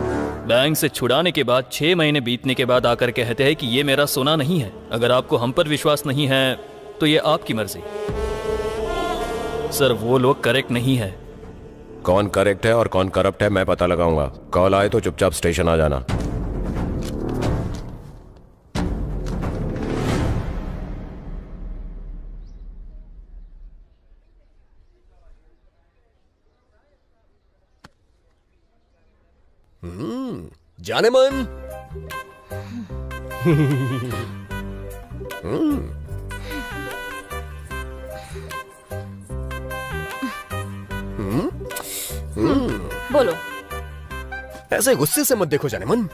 बैंक से छुड़ाने के बाद 6 महीने बीतने के बाद आकर कहते हैं कि ये मेरा सोना नहीं है। अगर आपको हम पर विश्वास नहीं है तो ये आपकी मर्जी। सर वो लोग करेक्ट नहीं है। कौन करेक्ट है और कौन करप्ट है मैं पता लगाऊंगा। कॉल आए तो चुपचाप स्टेशन आ जाना। जाने मन। बोलो। ऐसे गुस्से से मत देखो जाने मन।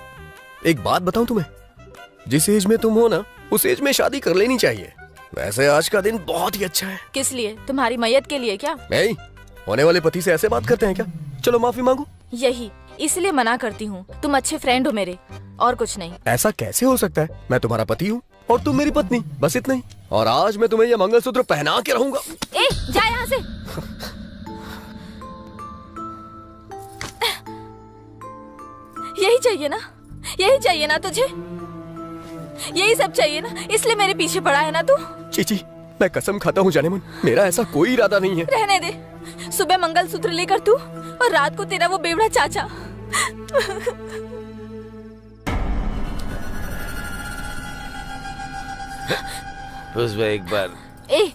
एक बात बताऊं तुम्हें, जिस एज में तुम हो ना उस एज में शादी कर लेनी चाहिए। वैसे आज का दिन बहुत ही अच्छा है। किस लिए? तुम्हारी मैयत के लिए क्या? नहीं, होने वाले पति से ऐसे बात करते हैं क्या? चलो माफी मांगो। यही इसलिए मना करती हूँ। तुम अच्छे फ्रेंड हो मेरे, और कुछ नहीं। ऐसा कैसे हो सकता है? मैं तुम्हारा पति हूँ और तुम मेरी पत्नी, बस इतना ही। और आज मैं तुम्हें यह मंगलसूत्र पहना के रहूंगा। ए, जा यहाँ से। यही चाहिए ना? यही चाहिए ना तुझे? यही सब चाहिए ना? इसलिए मेरे पीछे पड़ा है ना तू? चीची, मैं कसम खाता हूँ जाने मन, मेरा ऐसा कोई इरादा नहीं है। रहने दे। सुबह मंगलसूत्र लेकर तू और रात को तेरा वो बेवड़ा चाचा। एक बार। ए,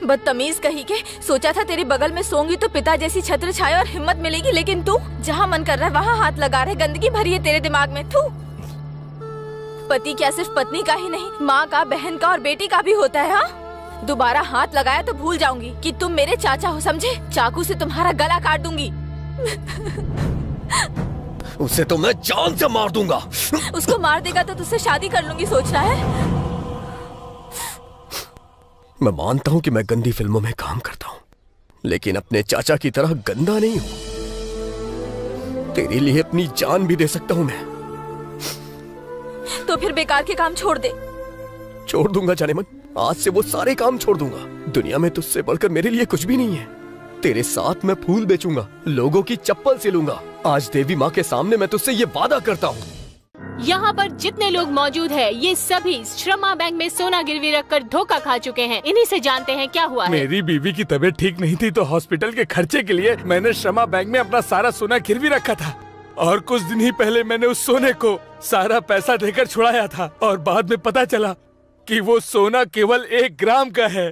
बदतमीज कही के। सोचा था तेरे बगल में सोंगी तो पिता जैसी छत्र छाया और हिम्मत मिलेगी, लेकिन तू जहाँ मन कर रहा है वहाँ हाथ लगा रहा है। गंदगी भरी है तेरे दिमाग में। तू पति क्या सिर्फ पत्नी का ही नहीं, माँ का, बहन का और बेटी का भी होता है। हाँ, दोबारा हाथ लगाया तो भूल जाऊंगी कि तुम मेरे चाचा हो, समझे? चाकू से तुम्हारा गला काट दूंगी। उसे तो मैं जान से मार दूंगा। उसको मार देगा तो तुझसे शादी कर लूंगी, सोच रहा है? मैं मानता हूँ कि मैं गंदी फिल्मों में काम करता हूँ, लेकिन अपने चाचा की तरह गंदा नहीं हूँ। तेरे लिए अपनी जान भी दे सकता हूँ मैं। तो फिर बेकार के काम छोड़ दे। छोड़ दूंगा जाने मन, आज से वो सारे काम छोड़ दूंगा। दुनिया में तुझसे बढ़कर मेरे लिए कुछ भी नहीं है। तेरे साथ मैं फूल बेचूंगा, लोगों की चप्पल सिलूंगा। आज देवी माँ के सामने मैं तुझसे ये वादा करता हूँ। यहाँ पर जितने लोग मौजूद हैं, ये सभी श्रमा बैंक में सोना गिरवी रखकर धोखा खा चुके हैं। इन्हीं से जानते हैं क्या हुआ है। मेरी बीवी की तबीयत ठीक नहीं थी तो हॉस्पिटल के खर्चे के लिए मैंने श्रमा बैंक में अपना सारा सोना गिरवी रखा था और कुछ दिन ही पहले मैंने उस सोने को सारा पैसा देकर छुड़ाया था और बाद में पता चला कि वो सोना केवल 1 ग्राम का है।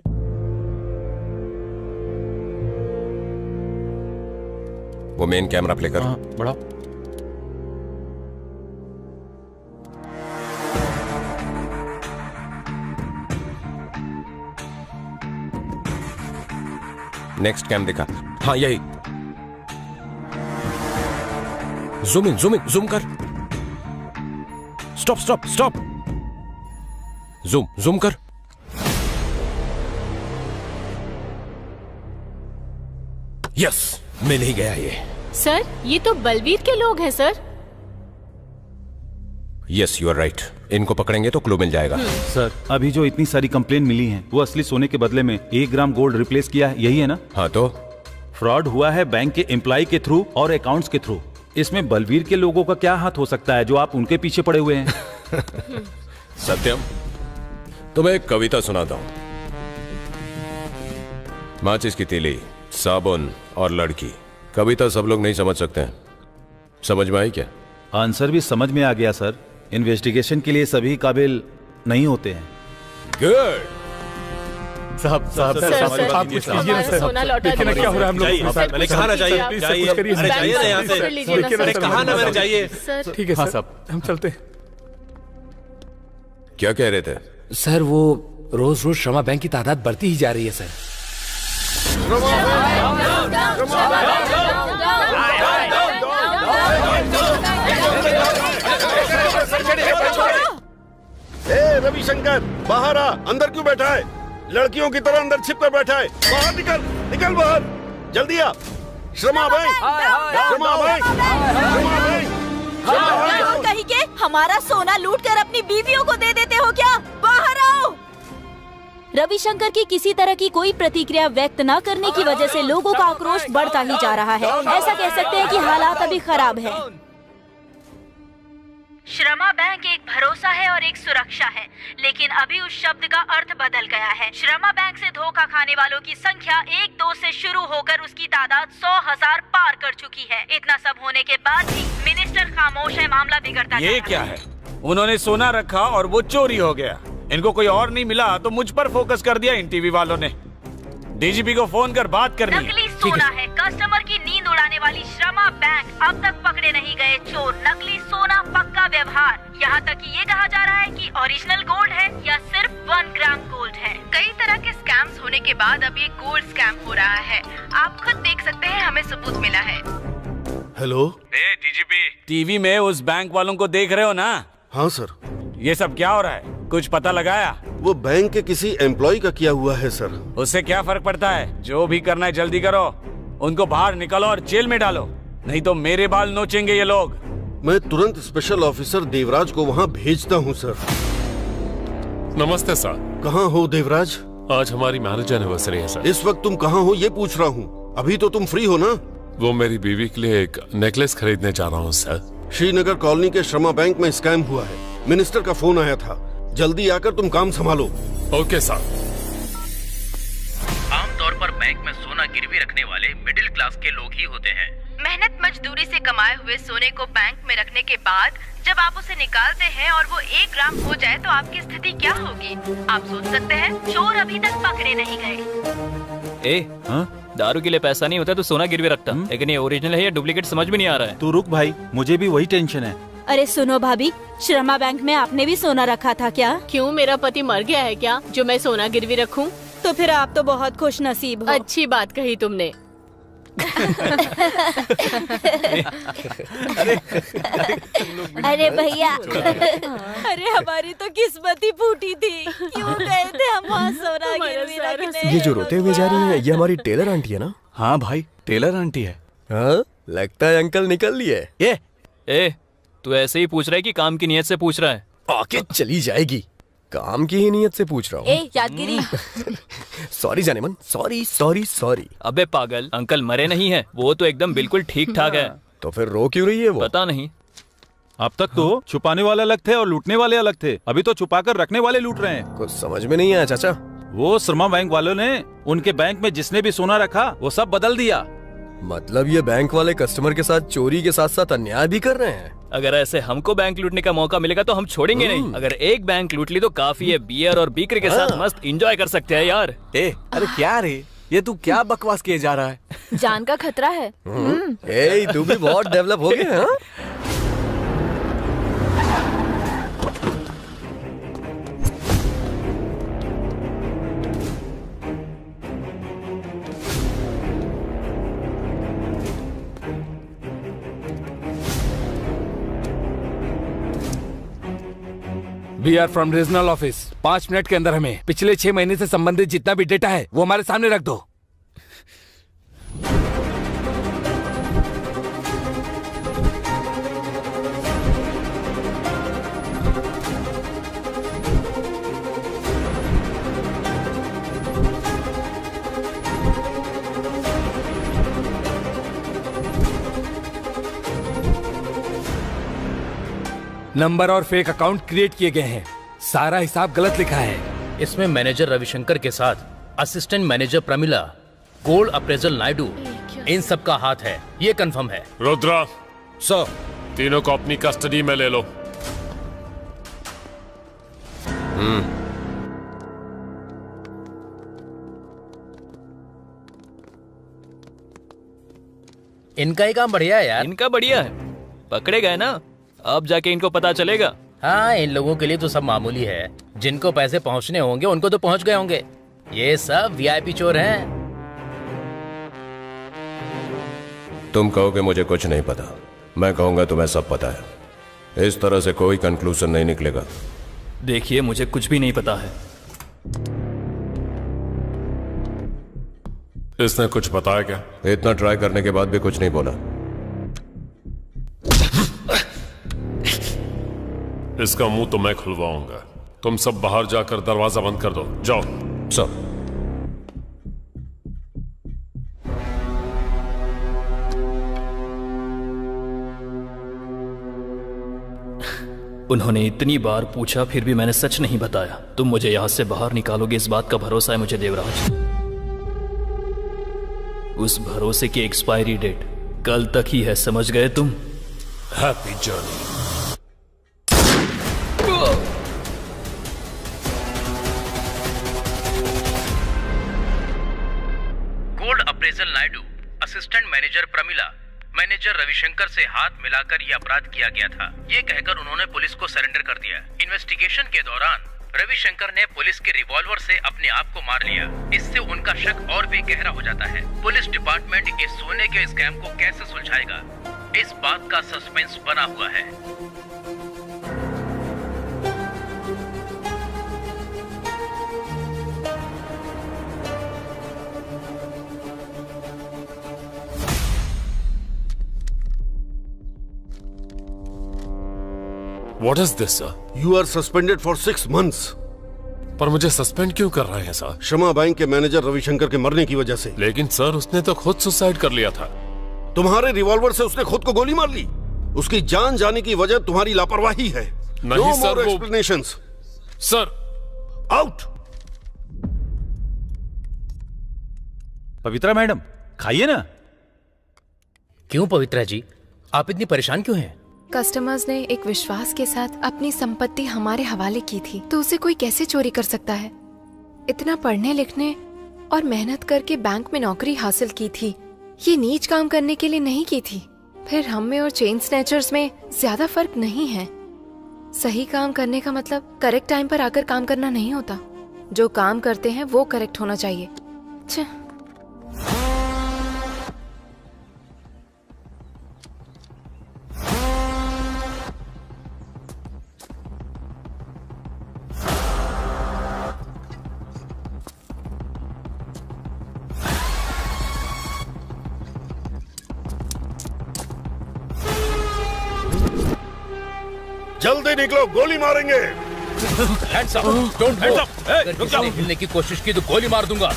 वो मेन कैमरा प्ले कर। बड़ा नेक्स्ट कैम दिखा। हाँ यही। जूम इन, जूम कर। स्टॉप। जूम कर। यस, मिल ही गया ये। सर, ये तो बलवीर के लोग हैं sir. Yes, you are right. इनको पकड़ेंगे तो क्लू मिल जाएगा। सर, अभी जो इतनी सारी कंप्लेन मिली हैं, वो असली सोने के बदले में 1 ग्राम गोल्ड रिप्लेस किया है, यही है ना? हाँ तो फ्रॉड हुआ है बैंक के एम्प्लॉय के थ्रू और अकाउंट्स के थ्रू। इसमें बलवीर के लोगों का क्या हाथ हो सकता है जो आप उनके पीछे पड़े हुए हैं? सत्यम, तुम्हें एक कविता सुनाता हूं। माचिस की तीली, साबुन और लड़की। कविता सब लोग नहीं समझ सकते हैं। समझ में आई क्या? आंसर भी समझ में आ गया सर। इन्वेस्टिगेशन के लिए सभी काबिल नहीं होते हैं। गुड। साहब आप कुछ कीजिए ना सर। सोना लौटा देखिए ना क्या हो रहा है हम लोग। मैंने कहा ना जाइए। अरे जाइए ना यहाँ से। मैंने कहा ना मैंने जाइए। ठीक है सर, हम चलते हैं। क्या कह रहे थे? सर, वो रोज रोज श्रमा बैंक की तादाद बढ़ती ही जा रही है सर। ए रविशंकर, बाहर आ। अंदर क्यों बैठा है? लड़कियों की तरह अंदर छिप कर बैठा है। बाहर निकल बाहर, जल्दी आ। श्रमा बैंक, श्रमा बैंक, श्रमा बैंक। कहीं के हमारा सोना लूट कर अपनी बीवियों को दे देते हो क्या? बाहर आओ। रविशंकर की किसी तरह की कोई प्रतिक्रिया व्यक्त न करने की वजह से लोगों का आक्रोश बढ़ता ही जा रहा है। ऐसा कह सकते हैं कि हालात अभी खराब है। श्रमा बैंक एक भरोसा है और एक सुरक्षा है, लेकिन अभी उस शब्द का अर्थ बदल गया है। श्रमा बैंक से धोखा खाने वालों की संख्या 1-2 से शुरू होकर उसकी तादाद 100,000 पार कर चुकी है। इतना सब होने के बाद भी मिनिस्टर खामोश है। मामला बिगड़ता ये क्या है? उन्होंने सोना रखा और वो चोरी हो गया। इनको कोई और नहीं मिला तो मुझ पर फोकस कर दिया इन टीवी वालों ने। डीजीपी को फोन कर बात करनी है। नकली सोना है। कस्टमर की नींद उड़ाने वाली श्रमा बैंक। अब तक पकड़े नहीं गए चोर। नकली सोना, पक्का व्यवहार। यहाँ तक कि ये कहा जा रहा है कि ओरिजिनल गोल्ड है या सिर्फ 1 ग्राम गोल्ड है। कई तरह के स्कैम्स होने के बाद अब ये गोल्ड स्कैम हो रहा है। आप खुद देख सकते हैं, हमें सबूत मिला है। हेलो डीजीपी, टीवी में उस बैंक वालों को देख रहे हो ना? हाँ सर। ये सब क्या हो रहा है? कुछ पता लगाया? वो बैंक के किसी एम्प्लॉय का किया हुआ है सर। उससे क्या फर्क पड़ता है? जो भी करना है जल्दी करो। उनको बाहर निकालो और जेल में डालो, नहीं तो मेरे बाल नोचेंगे ये लोग। मैं तुरंत स्पेशल ऑफिसर देवराज को वहाँ भेजता हूँ सर। नमस्ते सर। कहाँ हो देवराज? आज हमारी मैरिज एनिवर्सरी है सर। इस वक्त तुम कहाँ हो ये पूछ रहा हूँ। अभी तो तुम फ्री हो ना? वो मेरी बीवी के लिए एक नेकलेस खरीदने जा रहा हूँ सर। श्रीनगर कॉलोनी के श्रमा बैंक में स्कैम हुआ है। मिनिस्टर का फोन आया था। जल्दी आकर तुम काम संभालो। Okay sir. आमतौर पर बैंक में सोना गिरवी रखने वाले मिडिल क्लास के लोग ही होते हैं। मेहनत मजदूरी से कमाए हुए सोने को बैंक में रखने के बाद जब आप उसे निकालते हैं और वो 1 ग्राम हो जाए तो आपकी स्थिति क्या होगी? आप सोच सकते हैं। चोर अभी तक पकड़े नहीं गए। दारू के लिए पैसा नहीं होता तो सोना गिरवी रखता, लेकिन ये ओरिजिनल है या डुप्लीकेट समझ में नहीं आ रहा है। तू रुक भाई, मुझे भी वही टेंशन है। अरे सुनो भाभी, श्रमा बैंक में आपने भी सोना रखा था क्या? क्यों, मेरा पति मर गया है क्या जो मैं सोना गिरवी रखूं? तो फिर आप तो बहुत खुश नसीब हो। अच्छी बात कही तुमने। अरे भैया, अरे हमारी तो किस्मत ही फूटी थी। क्यों गए थे हम वहाँ सोना गिरवी रखने? ये जो रोते हुए जा रही है, ये हमारी टेलर आंटी है ना? हाँ भाई, टेलर आंटी है। हाँ? लगता है अंकल निकल लिए। ए, तू ऐसे ही पूछ रहा है कि काम की नीयत से पूछ रहा है? आके चली जाएगी। काम की ही नीयत से पूछ रहा हूँ। ए यादगिरी। सॉरी जानेमन, सॉरी सॉरी सॉरी। अबे पागल, अंकल मरे नहीं है, वो तो एकदम बिल्कुल ठीक ठाक है। तो फिर रो क्यों रही है वो? पता नहीं। अब तक तो छुपाने वाले अलग थे और लूटने वाले अलग थे, अभी तो छुपाकर रखने वाले लूट रहे हैं। कुछ समझ में नहीं आया चाचा। वो शर्मा बैंक वालों ने उनके बैंक में जिसने भी सोना रखा वो सब बदल दिया। मतलब ये बैंक वाले कस्टमर के साथ चोरी के साथ साथ अन्याय भी कर रहे हैं। अगर ऐसे हमको बैंक लूटने का मौका मिलेगा तो हम छोड़ेंगे नहीं। अगर एक बैंक लूट ली तो काफी है, बियर और बीकर के साथ मस्त एंजॉय कर सकते हैं यार। अरे क्या रे, ये तू क्या बकवास किए जा रहा है? जान का खतरा है। तू भी बहुत डेवलप हो गया। हाँ? We are from regional office. 5 minute के अंदर हमें पिछले 6 महीने से संबंधित जितना भी डेटा है वो हमारे सामने रख दो। नंबर और फेक अकाउंट क्रिएट किए गए हैं। सारा हिसाब गलत लिखा है। इसमें मैनेजर रविशंकर के साथ assistant manager Pramila, gold appraisal Naidu, इन सब का हाथ है, ये कंफर्म है। रुद्रा सर, तीनों को अपनी कस्टडी में ले लो। इनका ही काम बढ़िया है यार। इनका बढ़िया है, पकड़े गए ना, अब जाके इनको पता चलेगा। हाँ, इन लोगों के लिए तो सब मामूली है। जिनको पैसे पहुंचने होंगे उनको तो पहुंच गए होंगे। ये सब वीआईपी चोर हैं। तुम कहोगे मुझे कुछ नहीं पता, मैं कहूंगा तुम्हें सब पता है। इस तरह से कोई कंक्लूजन नहीं निकलेगा। देखिए, मुझे कुछ भी नहीं पता है। इसने कुछ बताया क्या? इतना ट्राई करने के बाद भी कुछ नहीं बोला। इसका मुंह तो मैं खुलवाऊंगा। तुम सब बाहर जाकर दरवाजा बंद कर दो, जाओ। सर। उन्होंने इतनी बार पूछा फिर भी मैंने सच नहीं बताया। तुम मुझे यहां से बाहर निकालोगे इस बात का भरोसा है मुझे देवराज। उस भरोसे की एक्सपायरी डेट कल तक ही है, समझ गए तुम? Happy journey. Gold appraisal Naidu, assistant manager Pramila, manager Ravishankar से हाथ मिलाकर यह अपराध किया गया था, ये कहकर उन्होंने पुलिस को सरेंडर कर दिया। इन्वेस्टिगेशन के दौरान रविशंकर ने पुलिस के रिवॉल्वर से अपने आप को मार लिया। इससे उनका शक और भी गहरा हो जाता है। पुलिस डिपार्टमेंट इस सोने के स्कैम को कैसे सुलझाएगा, इस बात का सस्पेंस बना हुआ है। What is this, sir? You are suspended for 6 months. पर मुझे सस्पेंड क्यों कर रहे हैं सर? शर्मा बैंक के मैनेजर रविशंकर के मरने की वजह से। लेकिन सर, उसने तो खुद सुसाइड कर लिया था। तुम्हारे रिवॉल्वर से उसने खुद को गोली मार ली। उसकी जान जाने की वजह तुम्हारी लापरवाही है। नहीं No सर, more वो... explanations. Sir, out. Pavitra madam, खाइए ना। क्यों पवित्रा जी, आप इतनी परेशान क्यों हैं? कस्टमर्स ने एक विश्वास के साथ अपनी संपत्ति हमारे हवाले की थी, तो उसे कोई कैसे चोरी कर सकता है? इतना पढ़ने लिखने और मेहनत करके बैंक में नौकरी हासिल की थी, ये नीच काम करने के लिए नहीं की थी। फिर हम में और चेन स्नैचर्स में ज्यादा फर्क नहीं है। सही काम करने का मतलब करेक्ट टाइम पर आकर काम करना नहीं होता। जो काम करते हैं वो करेक्ट होना चाहिए। जल्दी निकलो, गोली मारेंगे। Hands up! Don't move! अगर किसी ने हिलने की कोशिश की तो गोली मार दूंगा।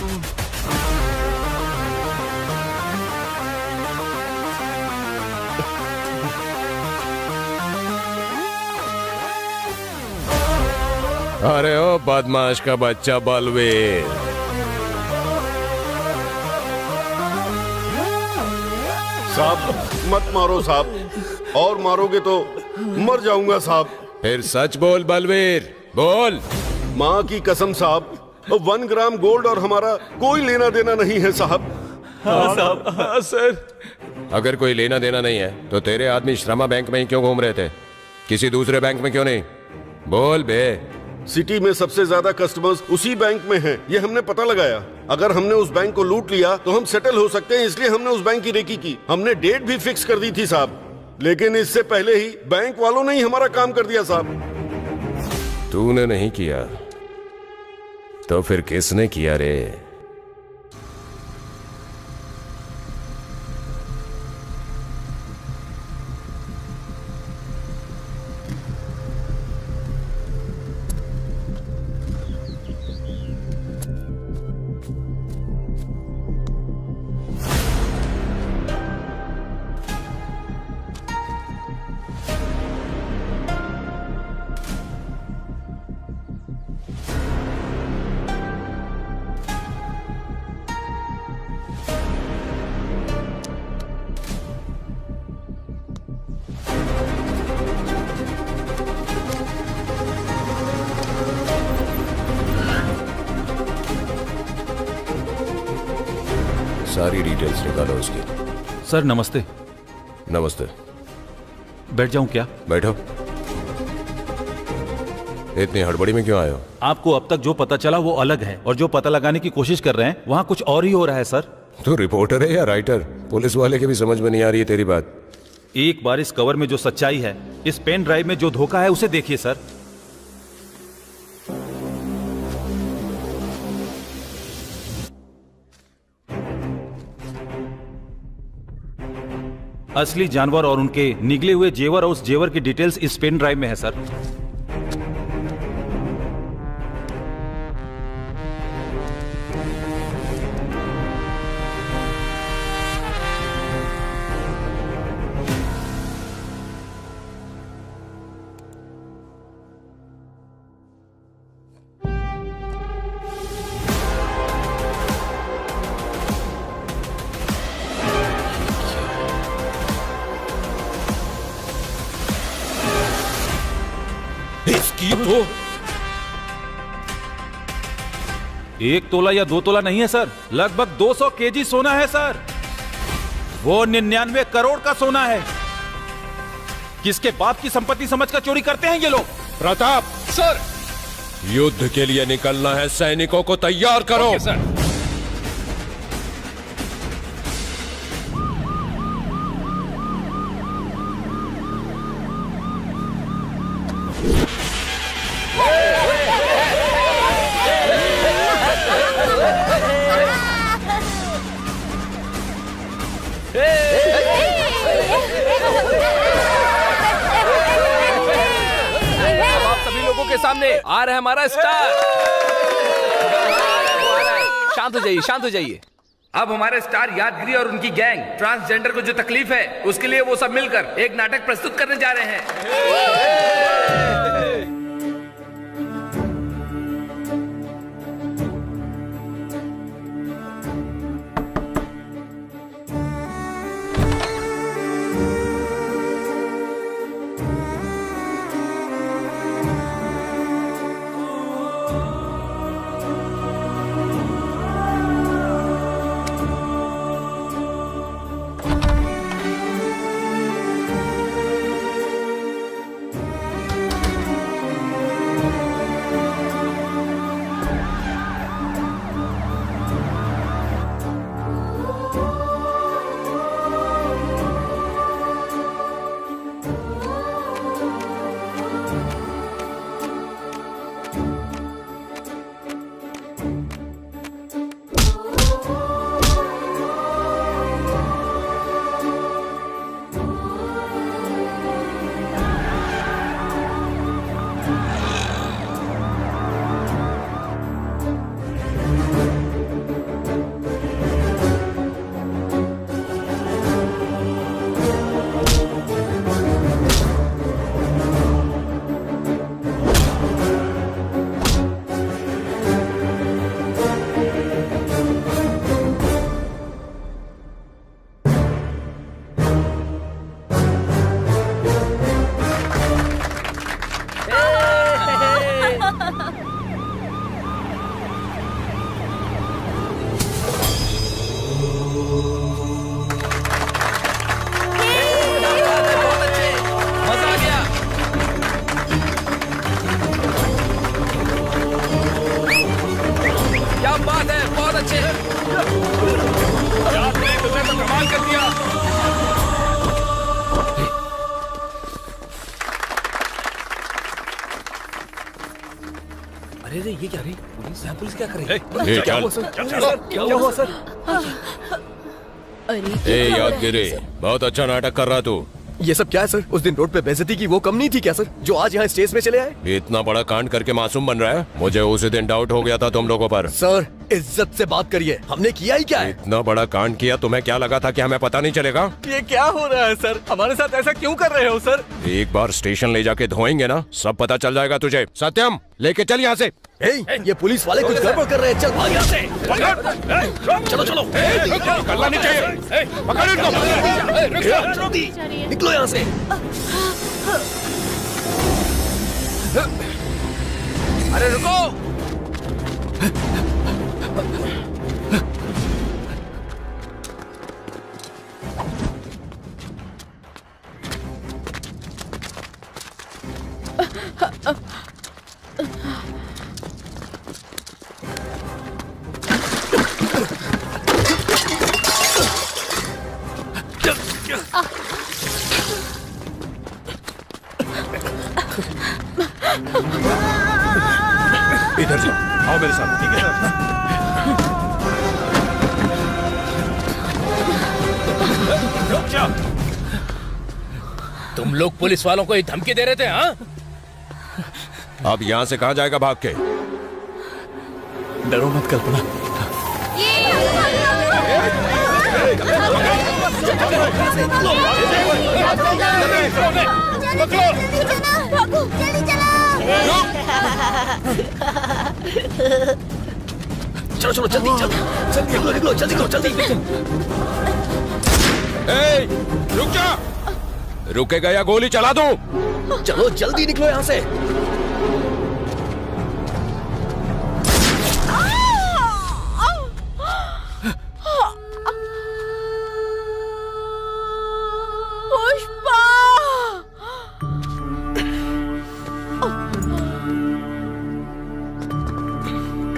अरे ओ बदमाश का बच्चा बलवीर, साहब मत मारो साहब, और मारोगे तो मर जाऊंगा साहब। फिर सच बोल बलवीर, बोल। माँ की कसम साहब, 1 ग्राम गोल्ड और हमारा कोई लेना देना नहीं है साहब। हाँ साहब, हाँ सर। अगर कोई लेना देना नहीं है तो तेरे आदमी श्रमा बैंक में ही क्यों घूम रहे थे? किसी दूसरे बैंक में क्यों नहीं? बोल बे। सिटी में सबसे ज्यादा कस्टमर्स उसी बैंक में हैं, ये हमने पता लगाया। अगर हमने उस बैंक को लूट लिया तो हम सेटल हो सकते हैं, इसलिए हमने उस बैंक की रेकी की। हमने डेट भी फिक्स कर दी थी साहब, लेकिन इससे पहले ही बैंक वालों ने ही हमारा काम कर दिया साहब। तूने नहीं किया तो फिर किसने किया रे? सारी डिटेल्स निकालो उसकी। सर नमस्ते। नमस्ते। बैठ जाऊं क्या? बैठो। इतनी हड़बड़ी में क्यों आए हो? आपको अब तक जो पता चला वो अलग है, और जो पता लगाने की कोशिश कर रहे हैं वहाँ कुछ और ही हो रहा है सर। तू रिपोर्टर है या राइटर? पुलिस वाले के भी समझ में नहीं आ रही है तेरी बात। एक बार इस कवर में जो सच्चाई है, इस पेन ड्राइव में जो धोखा है, उसे देखिए सर। असली जानवर और उनके निगले हुए जेवर और उस जेवर की डिटेल्स इस पेन ड्राइव में है सर। इसकी तो 1 तोला या 2 तोला नहीं है सर, लगभग 200 केजी सोना है सर। वो 99 करोड़ का सोना है। किसके बाप की संपत्ति समझकर चोरी करते हैं ये लोग? प्रताप सर, युद्ध के लिए निकलना है, सैनिकों को तैयार करो। Okay sir. के सामने आ रहा है हमारा स्टार। शांत हो जाइए, शांत हो जाइए। अब हमारे स्टार यादगिरी और उनकी गैंग ट्रांसजेंडर को जो तकलीफ है उसके लिए वो सब मिलकर एक नाटक प्रस्तुत करने जा रहे हैं। अरे रे ये क्या रे? पुलिस क्या कर रही है? क्या हुआ सर? क्या हुआ सर? ए यादगिरी, बहुत अच्छा नाटक कर रहा तू। ये सब क्या है सर? उस दिन रोड पे बेइज्जती की वो कम नहीं थी क्या सर, जो आज यहाँ स्टेज में चले आए? इतना बड़ा कांड करके मासूम बन रहा है? मुझे उसी दिन डाउट हो गया था तुम लोगों पर। सर इज्जत से बात करिए, हमने किया ही क्या है? इतना बड़ा कांड किया, तुम्हें क्या लगा था कि हमें पता नहीं चलेगा? ये क्या हो रहा है सर? हमारे साथ ऐसा क्यों कर रहे हो सर? एक बार स्टेशन ले जाके धोएंगे ना, सब पता चल जाएगा तुझे। सत्यम लेके चल यहाँ से। ये पुलिस वाले कुछ गड़बड़ कर रहे हैं, चल भाग यहाँ से। चलो चलो, निकलना नहीं चाहिए। पकड़ इनको। निकलो यहाँ से। अरे रुको। इधर से आओ मेरे साथ। ठीक है रुक जाओ। तुम लोग पुलिस वालों को ये धमकी दे रहे थे? हाँ, अब यहाँ से कहाँ जाएगा भाग के? डरो मत कल्पना। चलो चलो जल्दी जल्दी निकलो निकलो जल्दी करो जल्दी। रुक जा। रुकेगा या गोली चला दूं? चलो जल्दी निकलो यहाँ से।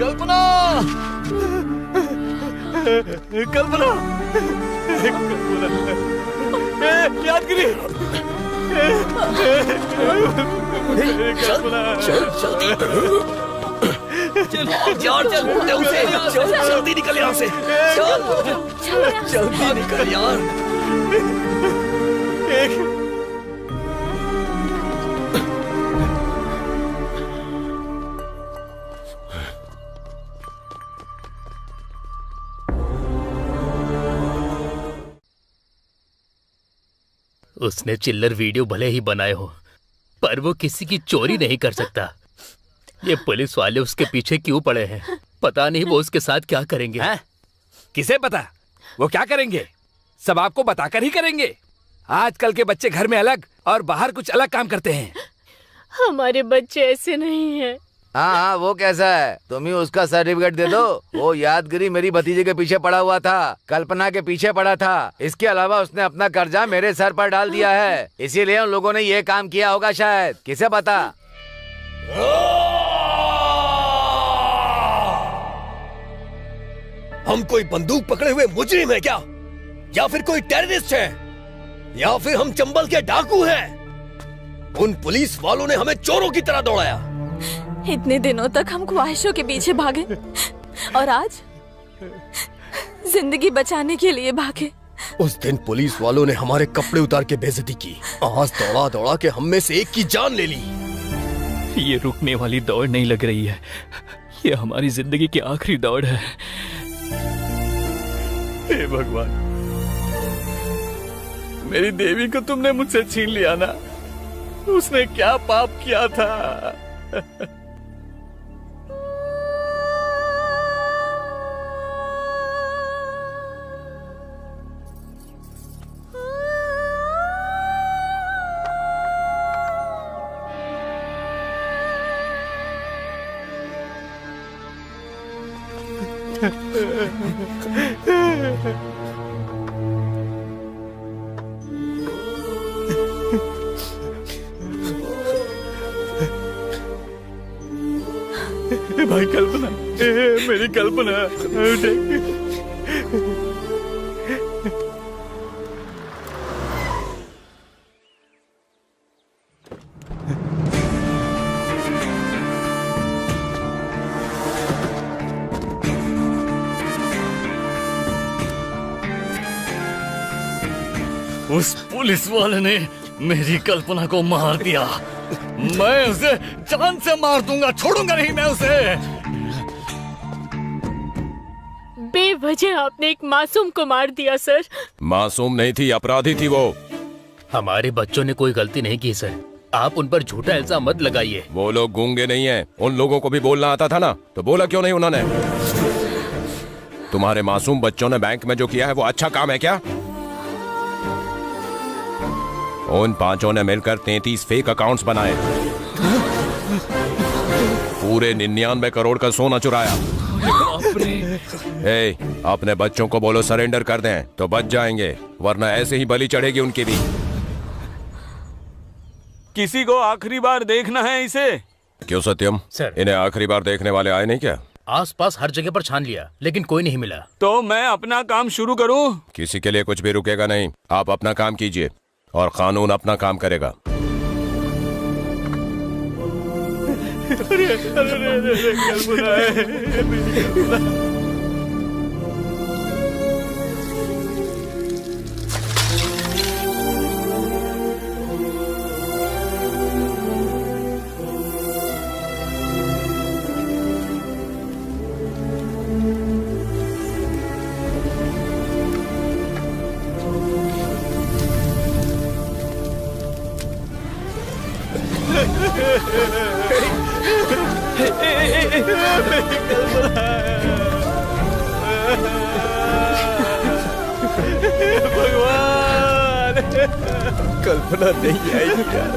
कल्पना, कल्पना, यादगिरी, चल जल्दी निकल यहाँ से। जल्दी निकल यार। उसने चिल्लर वीडियो भले ही बनाए हो, पर वो किसी की चोरी नहीं कर सकता। ये पुलिस वाले उसके पीछे क्यों पड़े हैं? पता नहीं वो उसके साथ क्या करेंगे। किसे पता वो क्या करेंगे? सब आपको बताकर ही करेंगे। आजकल के बच्चे घर में अलग और बाहर कुछ अलग काम करते हैं। हमारे बच्चे ऐसे नहीं हैं। हाँ, वो कैसा है? तुम ही उसका सर्टिफिकेट दे दो। वो यादगिरी मेरी भतीजे के पीछे पड़ा हुआ था, कल्पना के पीछे पड़ा था। इसके अलावा उसने अपना कर्जा मेरे सर पर डाल दिया है, इसीलिए उन लोगों ने ये काम किया होगा शायद। किसे पता? हम कोई बंदूक पकड़े हुए मुजरिम है क्या? या फिर कोई टेररिस्ट है? या फिर हम चंबल के डाकू हैं? उन पुलिस वालों ने हमें चोरों की तरह दौड़ाया। इतने दिनों तक हम ख्वाहिशों के पीछे भागे और आज जिंदगी बचाने के लिए भागे। उस दिन पुलिस वालों ने हमारे कपड़े उतार के बेइज्जती की। आज दौड़ा दौड़ा के हम में से एक की जान ले ली। ये रुकने वाली दौड़ नहीं लग रही है, ये हमारी जिंदगी की आखिरी दौड़ है। हे भगवान, मेरी देवी को तुमने मुझसे छीन लिया ना। उसने क्या पाप किया था? भाई कल्पना, मेरी कल्पना, उस पुलिस वाले ने मेरी कल्पना को मार दिया। मैं उसे जान से मार दूंगा, छोड़ूंगा नहीं मैं उसे। बेवजह आपने एक मासूम को मार दिया सर। मासूम नहीं थी, अपराधी थी वो। हमारे बच्चों ने कोई गलती नहीं की सर, आप उन पर झूठा इल्जाम मत लगाइए। वो लोग गूंगे नहीं हैं, उन लोगों को भी बोलना आता था ना, तो बोला क्यों नहीं उन्होंने? तुम्हारे मासूम बच्चों ने बैंक में जो किया है वो अच्छा काम है क्या? उन पांचों ने मिलकर 33 फेक अकाउंट्स बनाए, पूरे 99 करोड़ का सोना चुराया। अपने बच्चों को बोलो सरेंडर कर दें तो बच जाएंगे, वरना ऐसे ही बलि चढ़ेगी उनकी भी। किसी को आखिरी बार देखना है इसे। क्यों सत्यम सर, इन्हें आखिरी बार देखने वाले आए नहीं क्या? आसपास हर जगह पर छान लिया लेकिन कोई नहीं मिला। तो मैं अपना काम शुरू करूं? किसी के लिए कुछ भी रुकेगा नहीं, आप अपना काम कीजिए और कानून अपना काम करेगा। भगवान, कल्पना नहीं आई यार।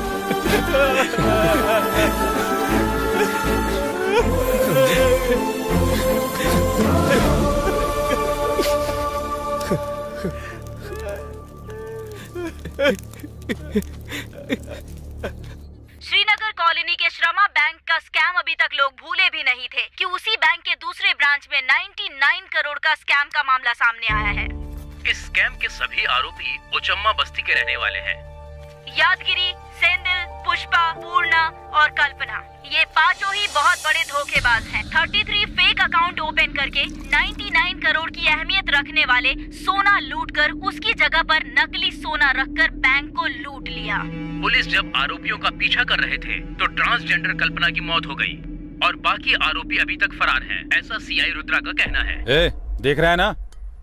श्रीनगर कॉलोनी के श्रमा बैंक का स्कैम अभी तक लोग भूले भी नहीं थे कि उसी बैंक के दूसरे ब्रांच में 99 करोड़ का स्कैम का मामला सामने आया है। इस स्कैम के सभी आरोपी उचम्मा बस्ती के रहने वाले हैं। यादगिरी, सेंदिल, पुष्पा, पूर्णा और कल्पना, ये पांचों ही बहुत बड़े धोखेबाज हैं। 33 फेक अकाउंट ओपन करके 99 करोड़ की अहमियत रखने वाले सोना लूटकर उसकी जगह पर नकली सोना रखकर बैंक को लूट लिया। पुलिस जब आरोपियों का पीछा कर रहे थे तो ट्रांसजेंडर कल्पना की मौत हो गई और बाकी आरोपी अभी तक फरार हैं, ऐसा सीआई रुद्रा का कहना है। देख रहा है ना,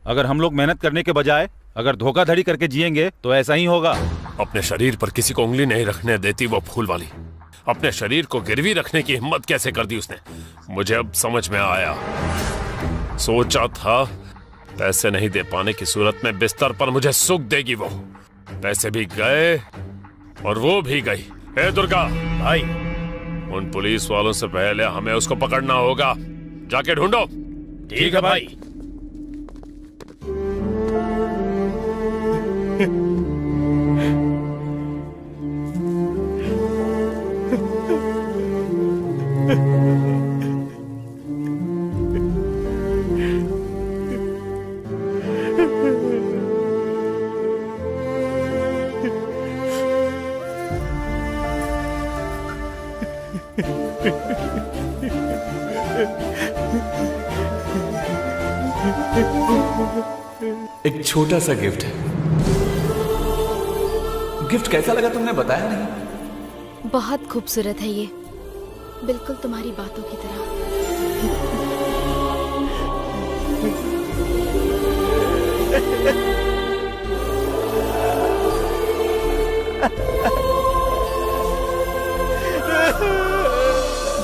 अगर हम लोग मेहनत करने के बजाय अगर धोखाधड़ी करके जिएंगे तो ऐसा ही होगा। अपने शरीर पर किसी को उंगली नहीं रखने देती वो फूल वाली। अपने शरीर को गिरवी रखने की हिम्मत कैसे कर दी उसने, मुझे अब समझ में आया। सोचा था पैसे नहीं दे पाने की सूरत में बिस्तर पर मुझे सुख देगी वो, पैसे भी गए और वो भी गई। ए दुर्गा भाई, उन पुलिस वालों से पहले हमें उसको पकड़ना होगा, जाके ढूंढो। ठीक है भाई। एक छोटा सा गिफ्ट है। गिफ्ट कैसा लगा तुमने बताया नहीं? बहुत खूबसूरत है ये, बिल्कुल तुम्हारी बातों की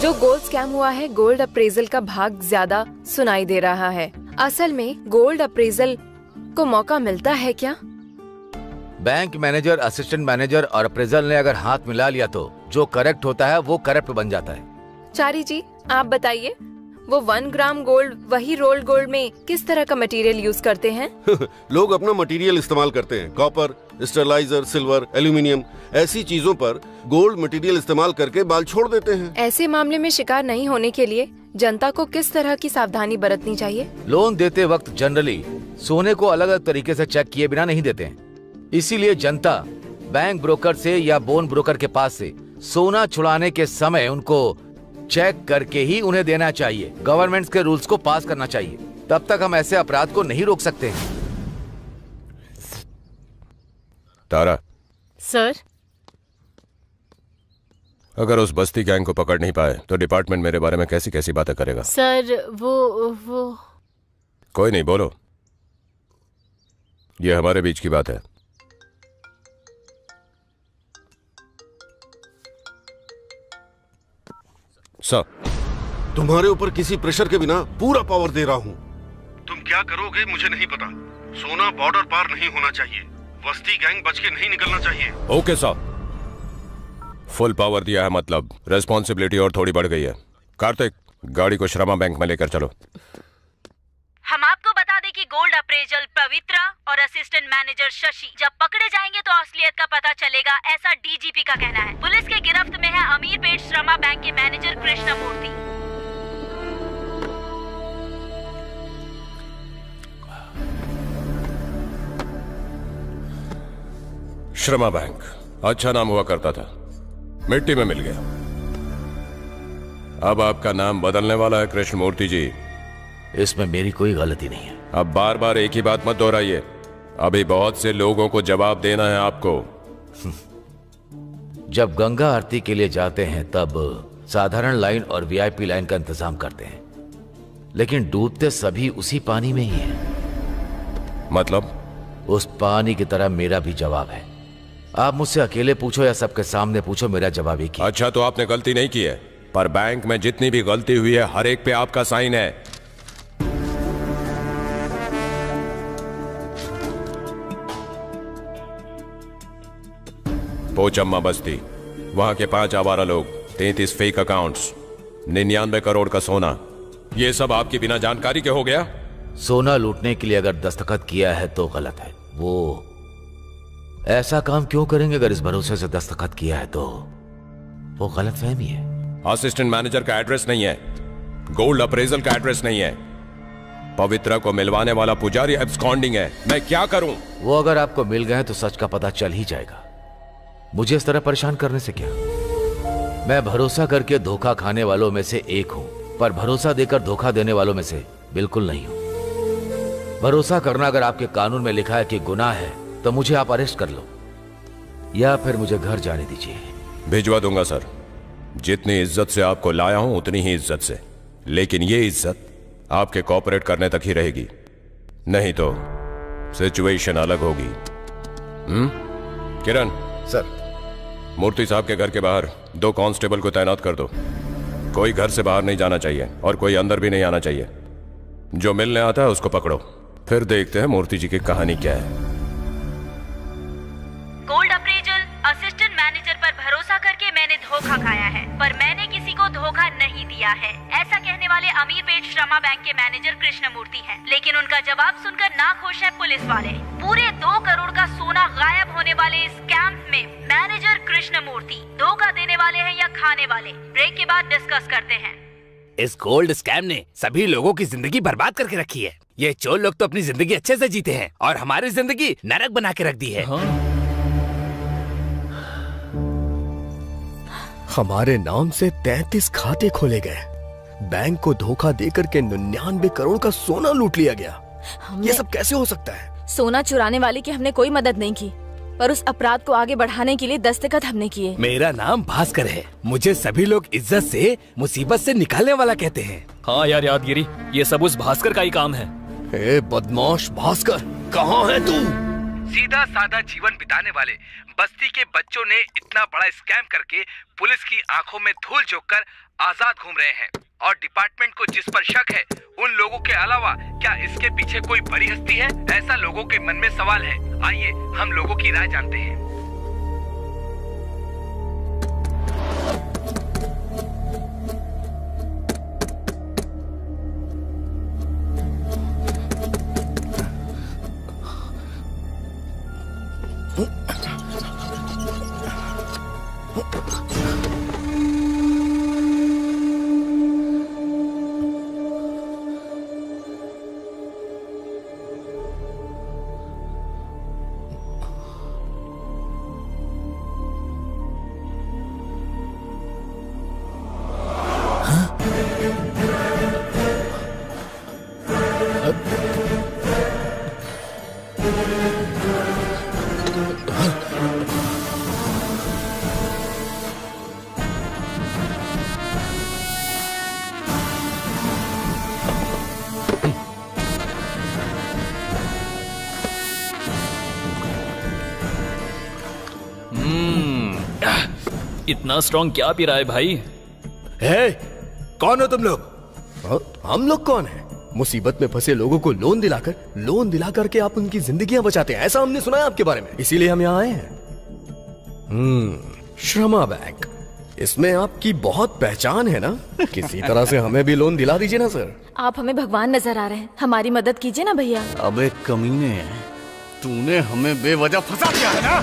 जो गोल्ड स्कैम हुआ है, गोल्ड अप्रेजल का भाग ज्यादा सुनाई दे रहा है। असल में गोल्ड अप्रेजल को मौका मिलता है क्या? बैंक मैनेजर, असिस्टेंट मैनेजर और अप्रेजल ने अगर हाथ मिला लिया तो जो करेक्ट होता है वो करप्ट बन जाता है। चारी जी, आप बताइए, वो 1 ग्राम गोल्ड वही रोल्ड गोल्ड में किस तरह का मटेरियल यूज करते हैं? लोग अपना मटेरियल इस्तेमाल करते हैं। कॉपर, स्टरलाइजर, सिल्वर, एल्यूमिनियम, ऐसी चीजों पर गोल्ड मटेरियल इस्तेमाल करके बाल छोड़ देते हैं। ऐसे मामले में शिकार नहीं होने के लिए जनता को किस तरह की सावधानी बरतनी चाहिए? लोन देते वक्त जनरली सोने को अलग अलग तरीके से चेक किए बिना नहीं देते हैं। इसीलिए जनता बैंक ब्रोकर से या बोन ब्रोकर के पास से सोना छुड़ाने के समय उनको चेक करके ही उन्हें देना चाहिए। गवर्नमेंट के रूल्स को पास करना चाहिए, तब तक हम ऐसे अपराध को नहीं रोक सकते हैं। तारा, सर। अगर उस बस्ती गैंग को पकड़ नहीं पाए तो डिपार्टमेंट मेरे बारे में कैसी कैसी बातें करेगा। सर वो कोई नहीं, बोलो। ये हमारे बीच की बात है। सर, तुम्हारे ऊपर किसी प्रेशर के बिना पूरा पावर दे रहा हूँ। तुम क्या करोगे मुझे नहीं पता। सोना बॉर्डर पार नहीं होना चाहिए। बस्ती गैंग बच के नहीं निकलना चाहिए। ओके सर, फुल पावर दिया है, मतलब रेस्पॉन्सिबिलिटी और थोड़ी बढ़ गई है। कार्तिक, गाड़ी को श्रमा बैंक में लेकर चलो। हम आपको बता दें कि गोल्ड अप्रेजल पवित्रा और असिस्टेंट मैनेजर शशि जब पकड़े जाएंगे तो असलियत का पता चलेगा, ऐसा डीजीपी का कहना है। पुलिस के गिरफ्त में है अमीरपेट श्रमा बैंक के मैनेजर कृष्णमूर्ति। श्रमा बैंक अच्छा नाम हुआ करता था, मिट्टी में मिल गया। अब आपका नाम बदलने वाला है कृष्णमूर्ति जी। इसमें मेरी कोई गलती नहीं है। अब बार बार एक ही बात मत दोहराइए। अभी बहुत से लोगों को जवाब देना है आपको। जब गंगा आरती के लिए जाते हैं तब साधारण लाइन और वीआईपी लाइन का इंतजाम करते हैं, लेकिन डूबते सभी उसी पानी में ही है। मतलब? उस पानी की तरह मेरा भी जवाब है। आप मुझसे अकेले पूछो या सबके सामने पूछो, मेरा जवाब एक ही। अच्छा, तो आपने गलती नहीं की है, पर बैंक में जितनी भी गलती हुई है हर एक पे आपका साइन है। पोचम्मा बस्ती, वहां के 5 आवारा लोग, 33 फेक अकाउंट्स, 99 करोड़ का सोना, ये सब आपकी बिना जानकारी के हो गया। सोना लूटने के लिए अगर दस्तखत किया है तो गलत है। वो ऐसा काम क्यों करेंगे? अगर इस भरोसे से दस्तखत किया है तो वो गलतफहमी है। असिस्टेंट मैनेजर का एड्रेस नहीं है, गोल्ड अप्रेजल का एड्रेस नहीं है, पवित्रा को मिलवाने वाला पुजारी एब्सकॉन्डिंग है। मैं क्या करूं? वो अगर आपको मिल गए तो सच का पता चल ही जाएगा। मुझे इस तरह परेशान करने से क्या? मैं भरोसा करके धोखा खाने वालों में से एक हूं, पर भरोसा देकर धोखा देने वालों में से बिल्कुल नहीं हूं। भरोसा करना अगर आपके कानून में लिखा है कि गुनाह है तो मुझे आप अरेस्ट कर लो या फिर मुझे घर जाने दीजिए। भिजवा दूंगा सर। जितनी इज्जत से आपको लाया हूं उतनी ही इज्जत से, लेकिन ये इज्जत आपके कॉपरेट करने तक ही रहेगी, नहीं तो सिचुएशन अलग होगी। किरण सर, मूर्ति साहब के घर के बाहर 2 कांस्टेबल को तैनात कर दो। कोई घर से बाहर नहीं जाना चाहिए और कोई अंदर भी नहीं आना चाहिए। जो मिलने आता है उसको पकड़ो, फिर देखते हैं मूर्ति जी की कहानी क्या है। गोल्ड अप्रेजल असिस्टेंट मैनेजर पर भरोसा करके मैंने धोखा खाया है, पर मैंने किसी को धोखा नहीं दिया है, ऐसा कहने वाले अमीरपेट श्रमा बैंक के मैनेजर कृष्णमूर्ति हैं। लेकिन उनका जवाब सुनकर नाखुश है पुलिस वाले। पूरे 2 करोड़ का सोना गायब होने वाले इस कैंप में मैनेजर कृष्णमूर्ति धोखा देने वाले हैं या खाने वाले, ब्रेक के बाद डिस्कस करते हैं। इस गोल्ड स्कैम ने सभी लोगों की जिंदगी बर्बाद करके रखी है। ये चोर लोग तो अपनी जिंदगी अच्छे से जीते हैं और हमारी जिंदगी नरक बना के रख दी है। हमारे नाम से 33 खाते खोले गए, बैंक को धोखा देकर के 99 करोड़ का सोना लूट लिया गया। ये सब कैसे हो सकता है? सोना चुराने वाले की हमने कोई मदद नहीं की, पर उस अपराध को आगे बढ़ाने के लिए दस्तखत हमने किए। मेरा नाम भास्कर है। मुझे सभी लोग इज्जत से मुसीबत से निकालने वाला कहते हैं। हाँ यार यादगिरी, ये सब उस भास्कर का ही काम है। ए बदमाश भास्कर, कहाँ है तू? सीधा साधा जीवन बिताने वाले बस्ती के बच्चों ने इतना बड़ा स्कैम करके पुलिस की आंखों में धूल झोंककर आजाद घूम रहे हैं, और डिपार्टमेंट को जिस पर शक है उन लोगों के अलावा क्या इसके पीछे कोई बड़ी हस्ती है? ऐसा लोगों के मन में सवाल है। आइए हम लोगों की राय जानते हैं। इतना स्ट्रॉन्ग क्या पी रहा है भाई? है कौन हो तुम लोग? हम लोग कौन है? मुसीबत में फंसे लोगों को लोन दिलाकर के आप उनकी जिंदगियां बचाते हैं, ऐसा हमने सुना है आपके बारे में, इसीलिए हम यहाँ आए हैं। श्रमा बैंक, इसमें आपकी बहुत पहचान है ना? किसी तरह से हमें भी लोन दिला दीजिए ना सर। आप हमें भगवान नजर आ रहे हैं, हमारी मदद कीजिए ना भैया। अबे कमीने, तूने हमें बेवजह फंसा दिया है ना?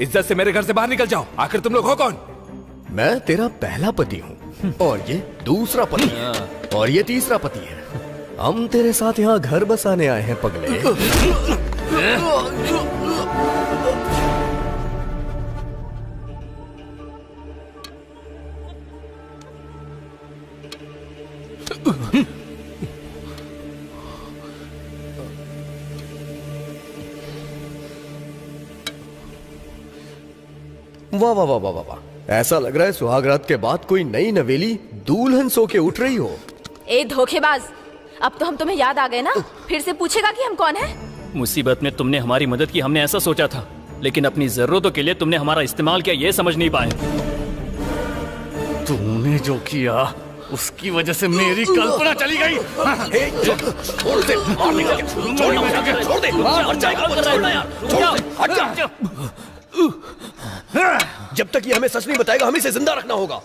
इज्जत से मेरे घर से बाहर निकल जाओ। आखिर तुम लोग हो कौन? मैं तेरा पहला पति हूँ और ये दूसरा पति है और ये तीसरा पति है। हम तेरे साथ यहाँ घर बसाने आए हैं पगले। वाह वाह वाह वाह वाह, ऐसा लग रहा है सुहागरात के बाद कोई नई नवेली दुल्हन सो के उठ रही हो। ए धोखेबाज, अब तो हम तुम्हें याद आ गए ना? फिर से पूछेगा कि हम कौन हैं? मुसीबत में तुमने हमारी मदद की, हमने ऐसा सोचा था, लेकिन अपनी जरूरतों के लिए तुमने हमारा इस्तेमाल किया, ये समझ नहीं पाए। तूने जो किया उसकी वजह से मेरी कल्पना चली गई। छोड़ दे, छोड़ दे, मर जाएगा। जब तक ये हमें सच नहीं बताएगा, हमें इसे जिंदा रखना होगा।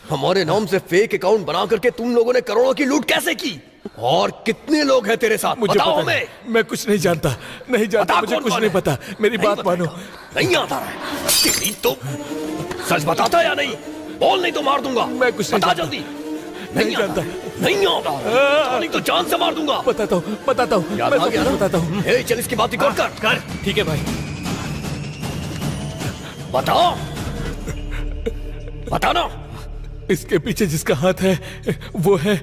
हमारे नाम से फेक अकाउंट बना करके तुम लोगों ने करोड़ों की लूट कैसे की? और कितने लोग हैं तेरे साथ? मुझे बताओ पता हमें। मैं कुछ नहीं जानता, नहीं जानता, मुझे कुछ नहीं पता। मेरी बात मानो। नहीं आता है तो सच बताता या नहीं? बोल, नहीं तो मार दूंगा। मैं कुछ बता जल्दी। नहीं जानता, नहीं आता, नहीं तो जान से मार दूंगा। बताता हूँ, बताता हूँ, याद आ गया ना? बताता हूँ। चल इसकी बात रिकॉर्ड कर। ठीक है भाई, बताओ, बताना। इसके पीछे जिसका हाथ है वो है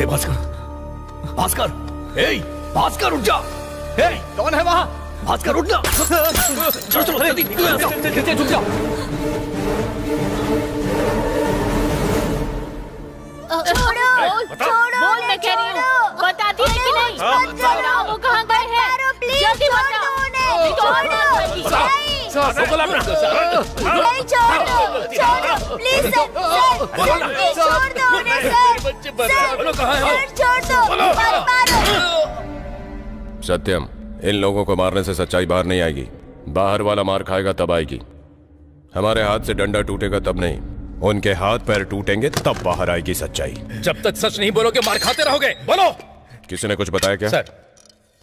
भास्कर, भास्कर उठ जा। कौन है वहाँ? भास्कर उठ जा। चलो जल्दी निकलो यहाँ से। छुप जाओ। छोड़ो, छोड़ो, बोल, मैं कह रही हूँ, बताती है कि नहीं? बताओ वो कहाँ गए हैं? जल्दी बताओ। सत्यम, इन लोगों को मारने से सच्चाई बाहर नहीं आएगी। बाहर वाला मार खाएगा तब आएगी। हमारे हाथ से डंडा टूटेगा तब नहीं, उनके हाथ पैर टूटेंगे तब बाहर आएगी सच्चाई। जब तक सच नहीं बोलोगे मार खाते रहोगे। बोलो। किसी ने कुछ बताया क्या? सर,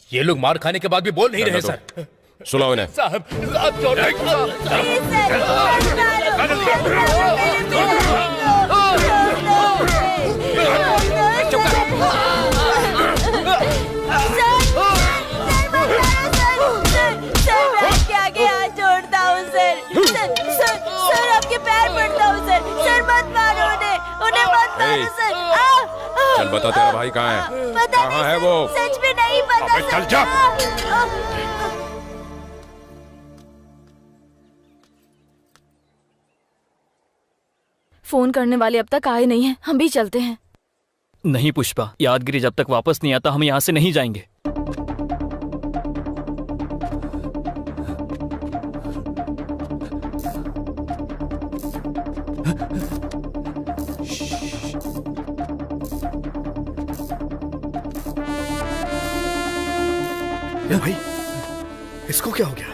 ये लोग मार खाने के बाद भी बोल नहीं रहे सर। सुनाओ इन्हें। साहब, सर आपके पैर पड़ता हूँ सर। सर मत मारो उन्हें मत मारो सर। चल बता, तेरा भाई कहाँ है? कहाँ है वो? सच में नहीं पता। चल जा। फोन करने वाले अब तक आए नहीं हैं, हम भी चलते हैं। नहीं पुष्पा, यादगिरी जब तक वापस नहीं आता हम यहाँ से नहीं जाएंगे। अरे भाई, इसको क्या हो गया?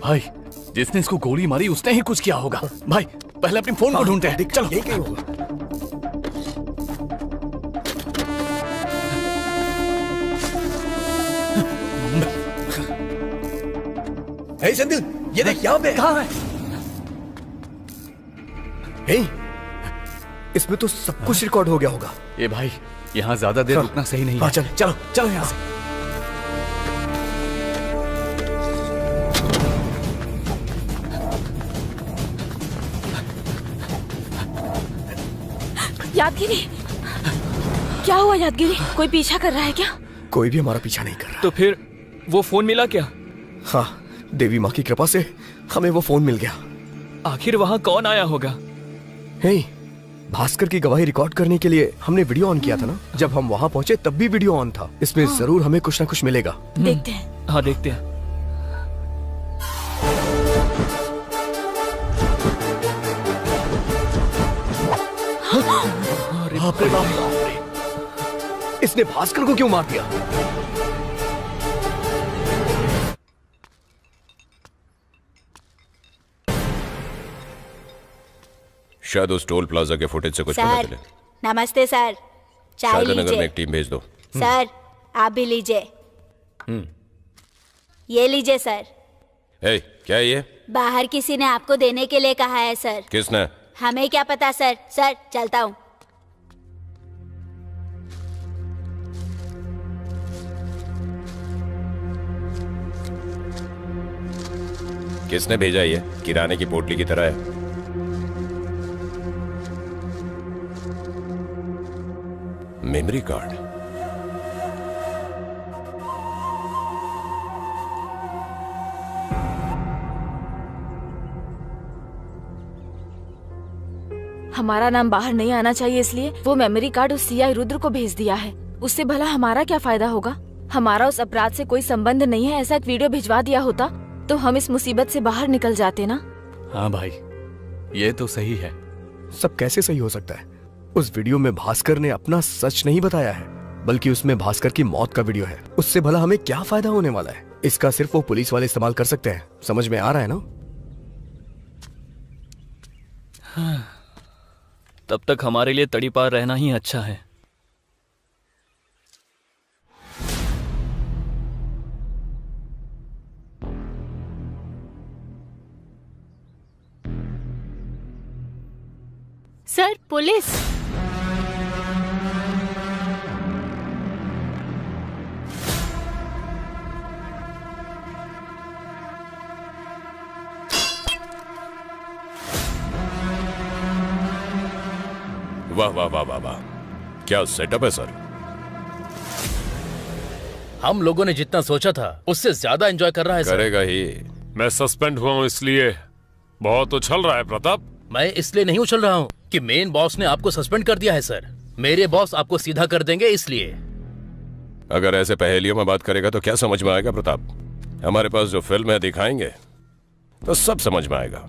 भाई, जिसने इसको गोली मारी उसने ही कुछ किया होगा। भाई, पहले अपनी फोन को ढूंढते हैं। चलो। ये क्या होगा? हे सेंथिल, ये देख यहाँ पे। कहाँ है? हे, इसमें तो सब कुछ रिकॉर्ड हो गया होगा। ये भाई, यहाँ ज्यादा देर रुकना सही नहीं है। चल, चलो चलो यहाँ से। यादगिरी, क्या हुआ यादगिरी? कोई पीछा कर रहा है क्या? कोई भी हमारा पीछा नहीं कर रहा। तो फिर वो फोन मिला क्या? हाँ, देवी माँ की कृपा से हमें वो फोन मिल गया। आखिर वहाँ कौन आया होगा? हे, भास्कर की गवाही रिकॉर्ड करने के लिए हमने वीडियो ऑन किया था ना। जब हम वहाँ पहुँचे तब भी वीडियो ऑन था। इसमें जरूर हमें कुछ ना कुछ मिलेगा। देखते हैं। हाँ, देखते हैं। बाप रे बाप, इसने भास्कर को क्यों मार दिया? शायद उस टोल प्लाजा के फुटेज से कुछ पता चले। नमस्ते सर, चाय शायद नगर में लीजिए। एक टीम भेज दो। सर, आप भी लीजिए। ये लीजिए सर। ए, क्या है ये? बाहर किसी ने आपको देने के लिए कहा है सर। किसने? हमें क्या पता सर। सर, चलता हूँ। किसने भेजा ये? किराने की पोटली की तरह है। Memory card. हमारा नाम बाहर नहीं आना चाहिए, इसलिए वो मेमोरी कार्ड उस सीआई रुद्र को भेज दिया है। उससे भला हमारा क्या फायदा होगा? हमारा उस अपराध से कोई संबंध नहीं है। ऐसा एक वीडियो भिजवा दिया होता तो हम इस मुसीबत से बाहर निकल जाते ना। हाँ भाई, ये तो सही है। सब कैसे सही हो सकता है? उस वीडियो में भास्कर ने अपना सच नहीं बताया है, बल्कि उसमें भास्कर की मौत का वीडियो है। उससे भला हमें क्या फायदा होने वाला है? इसका सिर्फ वो पुलिस वाले इस्तेमाल कर सकते हैं। समझ में आ रहा है ना? हाँ, तब तक हमारे लिए तड़ीपार रहना ही अच्छा है। Sir, police. वाह वाह वाह वाह वाह, क्या सेटअप है सर। हम लोगों ने जितना सोचा था उससे ज्यादा एंजॉय कर रहा है सर। करेगा ही। मैं सस्पेंड हुआ हूँ इसलिए बहुत उछल रहा है प्रताप। मैं इसलिए नहीं उछल रहा हूँ कि मेन बॉस ने आपको सस्पेंड कर दिया है सर। मेरे बॉस आपको सीधा कर देंगे इसलिए। अगर ऐसे पहेलियों में बात करेगा तो क्या समझ में आएगा प्रताप? हमारे पास जो फिल्म है दिखाएंगे तो सब समझ में आएगा।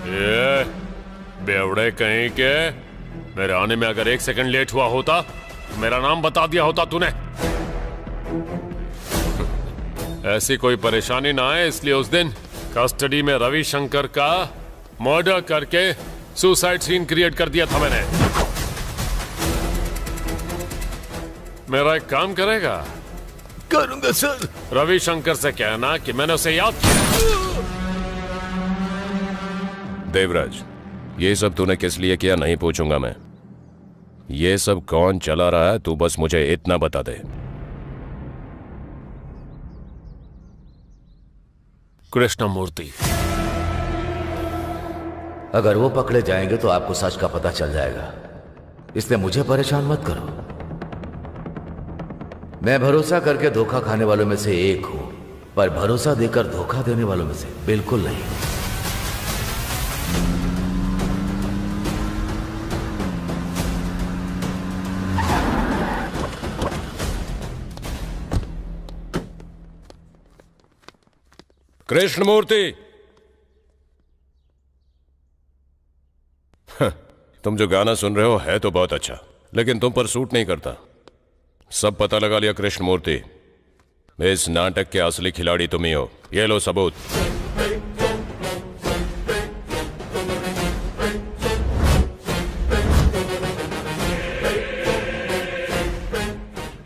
ये बेवड़े कहीं के, मेरे आने में अगर 1 सेकंड लेट हुआ होता तो मेरा नाम बता दिया होता तूने। ऐसी कोई परेशानी ना आए इसलिए उस दिन कस्टडी में रविशंकर का मर्डर करके सुसाइड सीन क्रिएट कर दिया था मैंने। मेरा एक काम करेगा? करूंगा सर। रविशंकर से कहना कि मैंने उसे याद किया। देवराज, ये सब तूने किस लिए किया नहीं पूछूंगा मैं। ये सब कौन चला रहा है तू बस मुझे इतना बता दे। कृष्णमूर्ति। अगर वो पकड़े जाएंगे तो आपको सच का पता चल जाएगा, इसलिए मुझे परेशान मत करो। मैं भरोसा करके धोखा खाने वालों में से एक हूं, पर भरोसा देकर धोखा देने वालों में से बिल्कुल नहीं। कृष्णमूर्ति, तुम जो गाना सुन रहे हो है तो बहुत अच्छा, लेकिन तुम पर सूट नहीं करता। सब पता लगा लिया कृष्णमूर्ति, इस नाटक के असली खिलाड़ी तुम ही हो। ये लो सबूत।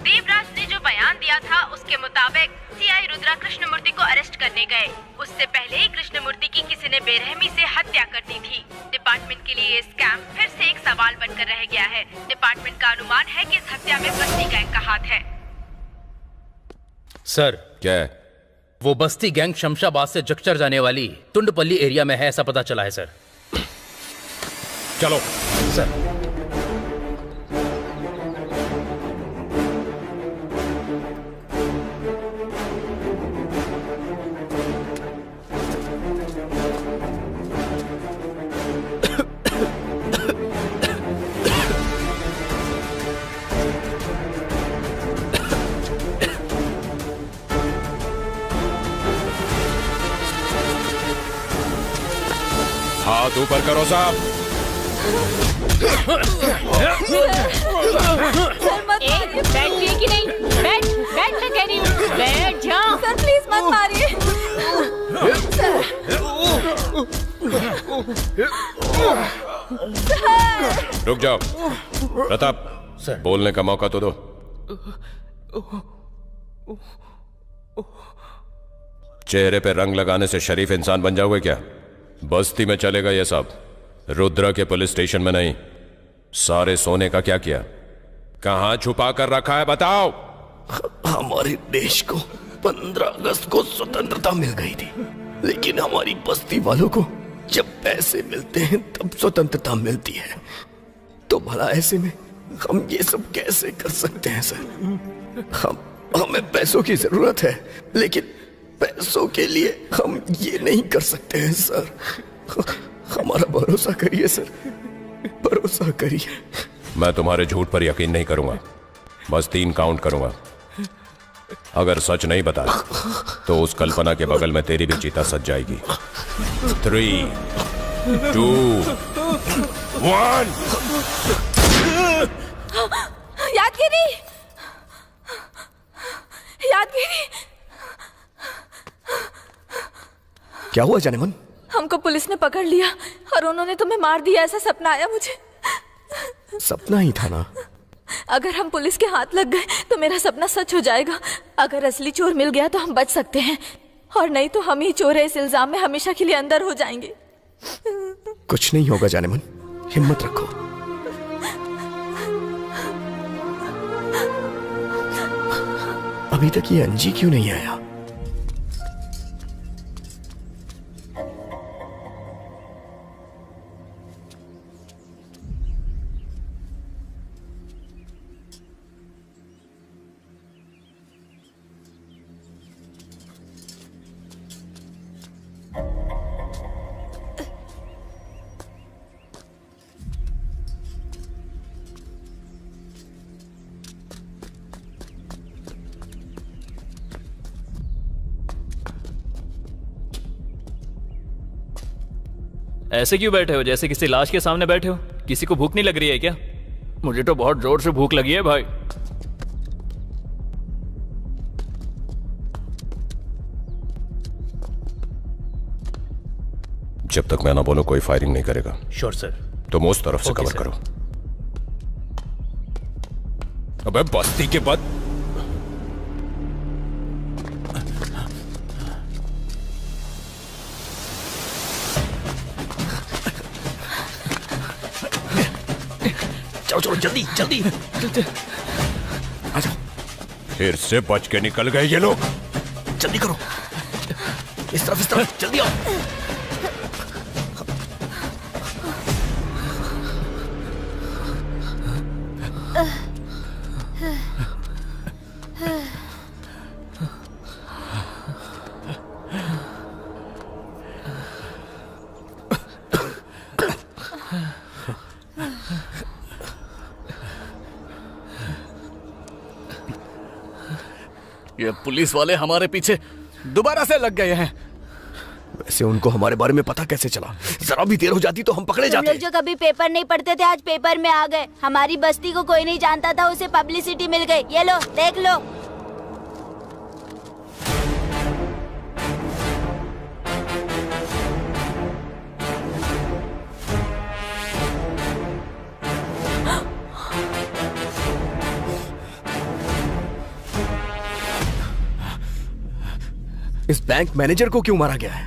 देवराज ने जो बयान दिया था उसके मुताबिक सीआई रुद्रा कृष्णमूर्ति को अरेस्ट करने गए। उससे पहले ही कृष्णमूर्ति की किसी ने बेरहमी से हत्या कर दी थी। डिपार्टमेंट के लिए ये स्कैम फिर से एक सवाल बनकर रह गया है। डिपार्टमेंट का अनुमान है कि इस हत्या में बस्ती गैंग का हाथ है। सर, क्या है? वो बस्ती गैंग शमशाबाद से जगचर जाने वाली टुंडपल्ली एरिया में है, ऐसा पता चला है सर। चलो सर। हाथ ऊपर करो साहब। बैठिए कि नहीं? बैठ मैं कह रही हूँ, बैठ जाओ। सर प्लीज मत मारिए। रुक जाओ। प्रताप सर, बोलने का मौका तो दो। चेहरे पे रंग लगाने से शरीफ इंसान बन जाओगे क्या? बस्ती में चलेगा ये सब, रुद्रा के पुलिस स्टेशन में नहीं। सारे सोने का क्या किया? कहां छुपा कर रखा है बताओ। हमारे देश को 15 अगस्त को स्वतंत्रता मिल गई थी, लेकिन हमारी बस्ती वालों को जब पैसे मिलते हैं तब स्वतंत्रता मिलती है। तो भला ऐसे में हम ये सब कैसे कर सकते हैं सर? हमें पैसों की जरूरत है, लेकिन पैसों के लिए हम ये नहीं कर सकते हैं सर। हमारा भरोसा करिए सर, भरोसा करिए। मैं तुम्हारे झूठ पर यकीन नहीं करूंगा, बस 3 काउंट करूंगा। अगर सच नहीं बता तो उस कल्पना के बगल में तेरी भी चीता सज जाएगी। 3, 2, 1। यादगिरी, यादगिरी। क्या हुआ जानेमन? हमको पुलिस ने पकड़ लिया और उन्होंने तुम्हें मार दिया, ऐसा सपना आया मुझे। सपना ही था ना? अगर हम पुलिस के हाथ लग गए तो मेरा सपना सच हो जाएगा। अगर असली चोर मिल गया तो हम बच सकते हैं, और नहीं तो हम ही चोर है इस इल्जाम में हमेशा के लिए अंदर हो जाएंगे। कुछ नहीं होगा जानेमन, हिम्मत रखो। अभी तक ये अंजी क्यों नहीं आया? ऐसे क्यों बैठे हो, जैसे किसी लाश के सामने बैठे हो? किसी को भूख नहीं लग रही है क्या? मुझे तो बहुत जोर से भूख लगी है भाई। जब तक मैं ना बोलूं कोई फायरिंग नहीं करेगा। Sure sir. तुम उस तरफ से कवर करो। अबे बस्ती के बाद चलो जल्दी जल्दी आ जाओ। फिर से बच के निकल गए ये लोग। जल्दी करो, इस तरफ जल्दी आओ। ये पुलिस वाले हमारे पीछे दोबारा से लग गए हैं। वैसे उनको हमारे बारे में पता कैसे चला? जरा भी देर हो जाती तो हम पकड़े तुम जाते। लोग जो कभी पेपर नहीं पढ़ते थे आज पेपर में आ गए। हमारी बस्ती को कोई नहीं जानता था, उसे पब्लिसिटी मिल गई। ये लो देख लो। इस बैंक मैनेजर को क्यों मारा गया है?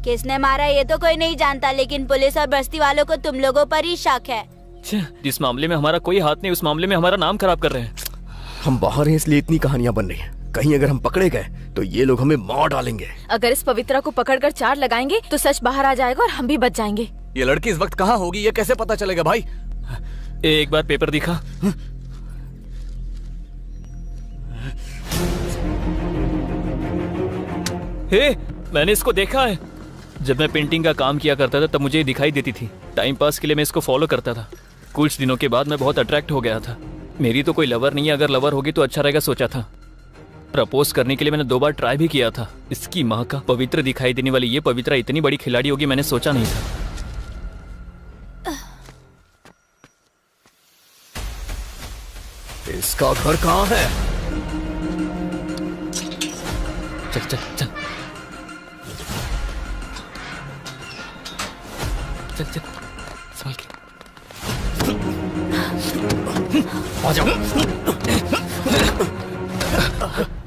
किसने मारा ये तो कोई नहीं जानता, लेकिन पुलिस और बस्ती वालों को तुम लोगों पर ही शक है। जिस मामले में हमारा कोई हाथ नहीं, उस मामले में हमारा नाम खराब कर रहे हैं। हम बाहर हैं इसलिए इतनी कहानियां बन रही हैं। कहीं अगर हम पकड़े गए तो ये लोग हमें मार डालेंगे। अगर इस पवित्रा को पकड़कर 4 लगाएंगे तो सच बाहर आ जाएगा और हम भी बच जाएंगे। ये लड़की इस वक्त कहाँ होगी ये कैसे पता चलेगा भाई? एक बार पेपर दिखा। हे, मैंने इसको देखा है। जब मैं पेंटिंग का काम किया करता था तब मुझे दिखाई देती थी। टाइम पास के लिए मैं इसको फॉलो करता था। कुछ दिनों के बाद मैं बहुत अट्रैक्ट हो गया था। मेरी तो कोई लवर नहीं है, अगर लवर होगी तो अच्छा रहेगा सोचा था। प्रपोज करने के लिए मैंने 2 बार ट्राई भी किया था। इसकी माँ का पवित्र दिखाई देने वाली ये पवित्रा इतनी बड़ी खिलाड़ी होगी मैंने सोचा नहीं था। इसका घर कहाँ है? चल चल चल चल चल संभल के आ जाओ।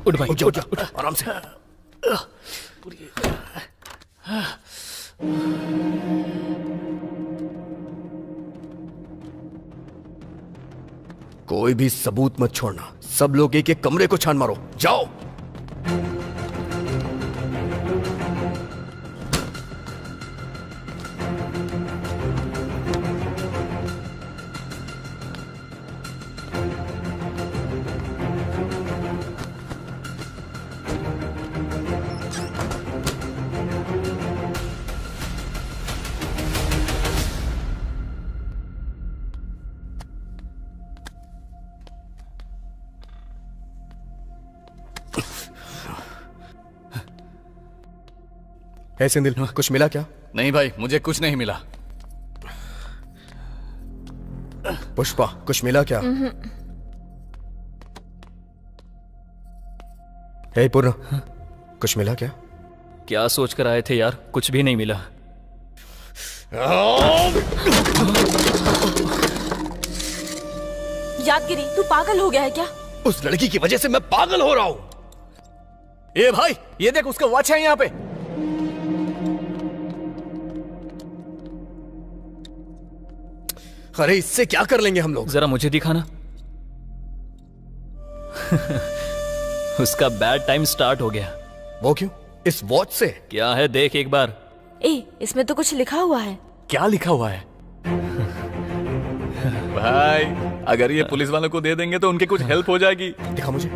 उठ भाई, उठ आराम से। कोई भी सबूत मत छोड़ना। सब लोग एक एक कमरे को छान मारो। जाओ। सिंधिल, कुछ मिला क्या? नहीं भाई, मुझे कुछ नहीं मिला। पुष्पा, कुछ मिला क्या? हे पूर्ण, कुछ मिला क्या? क्या सोच कर आए थे यार? कुछ भी नहीं मिला। यादगिरी, तू पागल हो गया है क्या? उस लड़की की वजह से मैं पागल हो रहा हूं। ए भाई, ये देख उसका वॉच है यहाँ पे। अरे इससे क्या कर लेंगे हम लोग? जरा मुझे दिखाना। उसका बैड टाइम स्टार्ट हो गया। वो क्यों? इस वॉच से? क्या है देख एक बार। इसमें तो कुछ लिखा हुआ है। क्या लिखा हुआ है? भाई, अगर ये पुलिस वालों को दे देंगे तो उनकी कुछ हेल्प हो जाएगी। दिखा मुझे।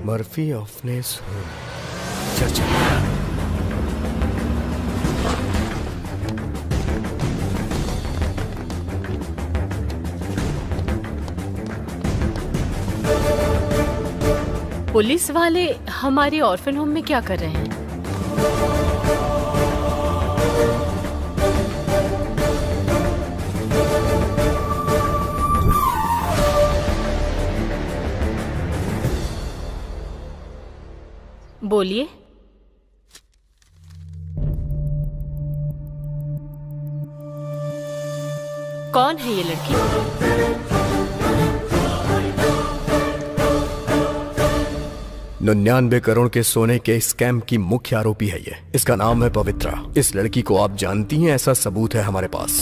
Murphy ऑफनेस church. पुलिस वाले हमारे ऑर्फन होम में क्या कर रहे हैं? बोलिए। कौन है ये लड़की? 99 करोड़ के सोने के स्कैम की मुख्य आरोपी है ये। इसका नाम है पवित्रा। इस लड़की को आप जानती हैं, ऐसा सबूत है हमारे पास।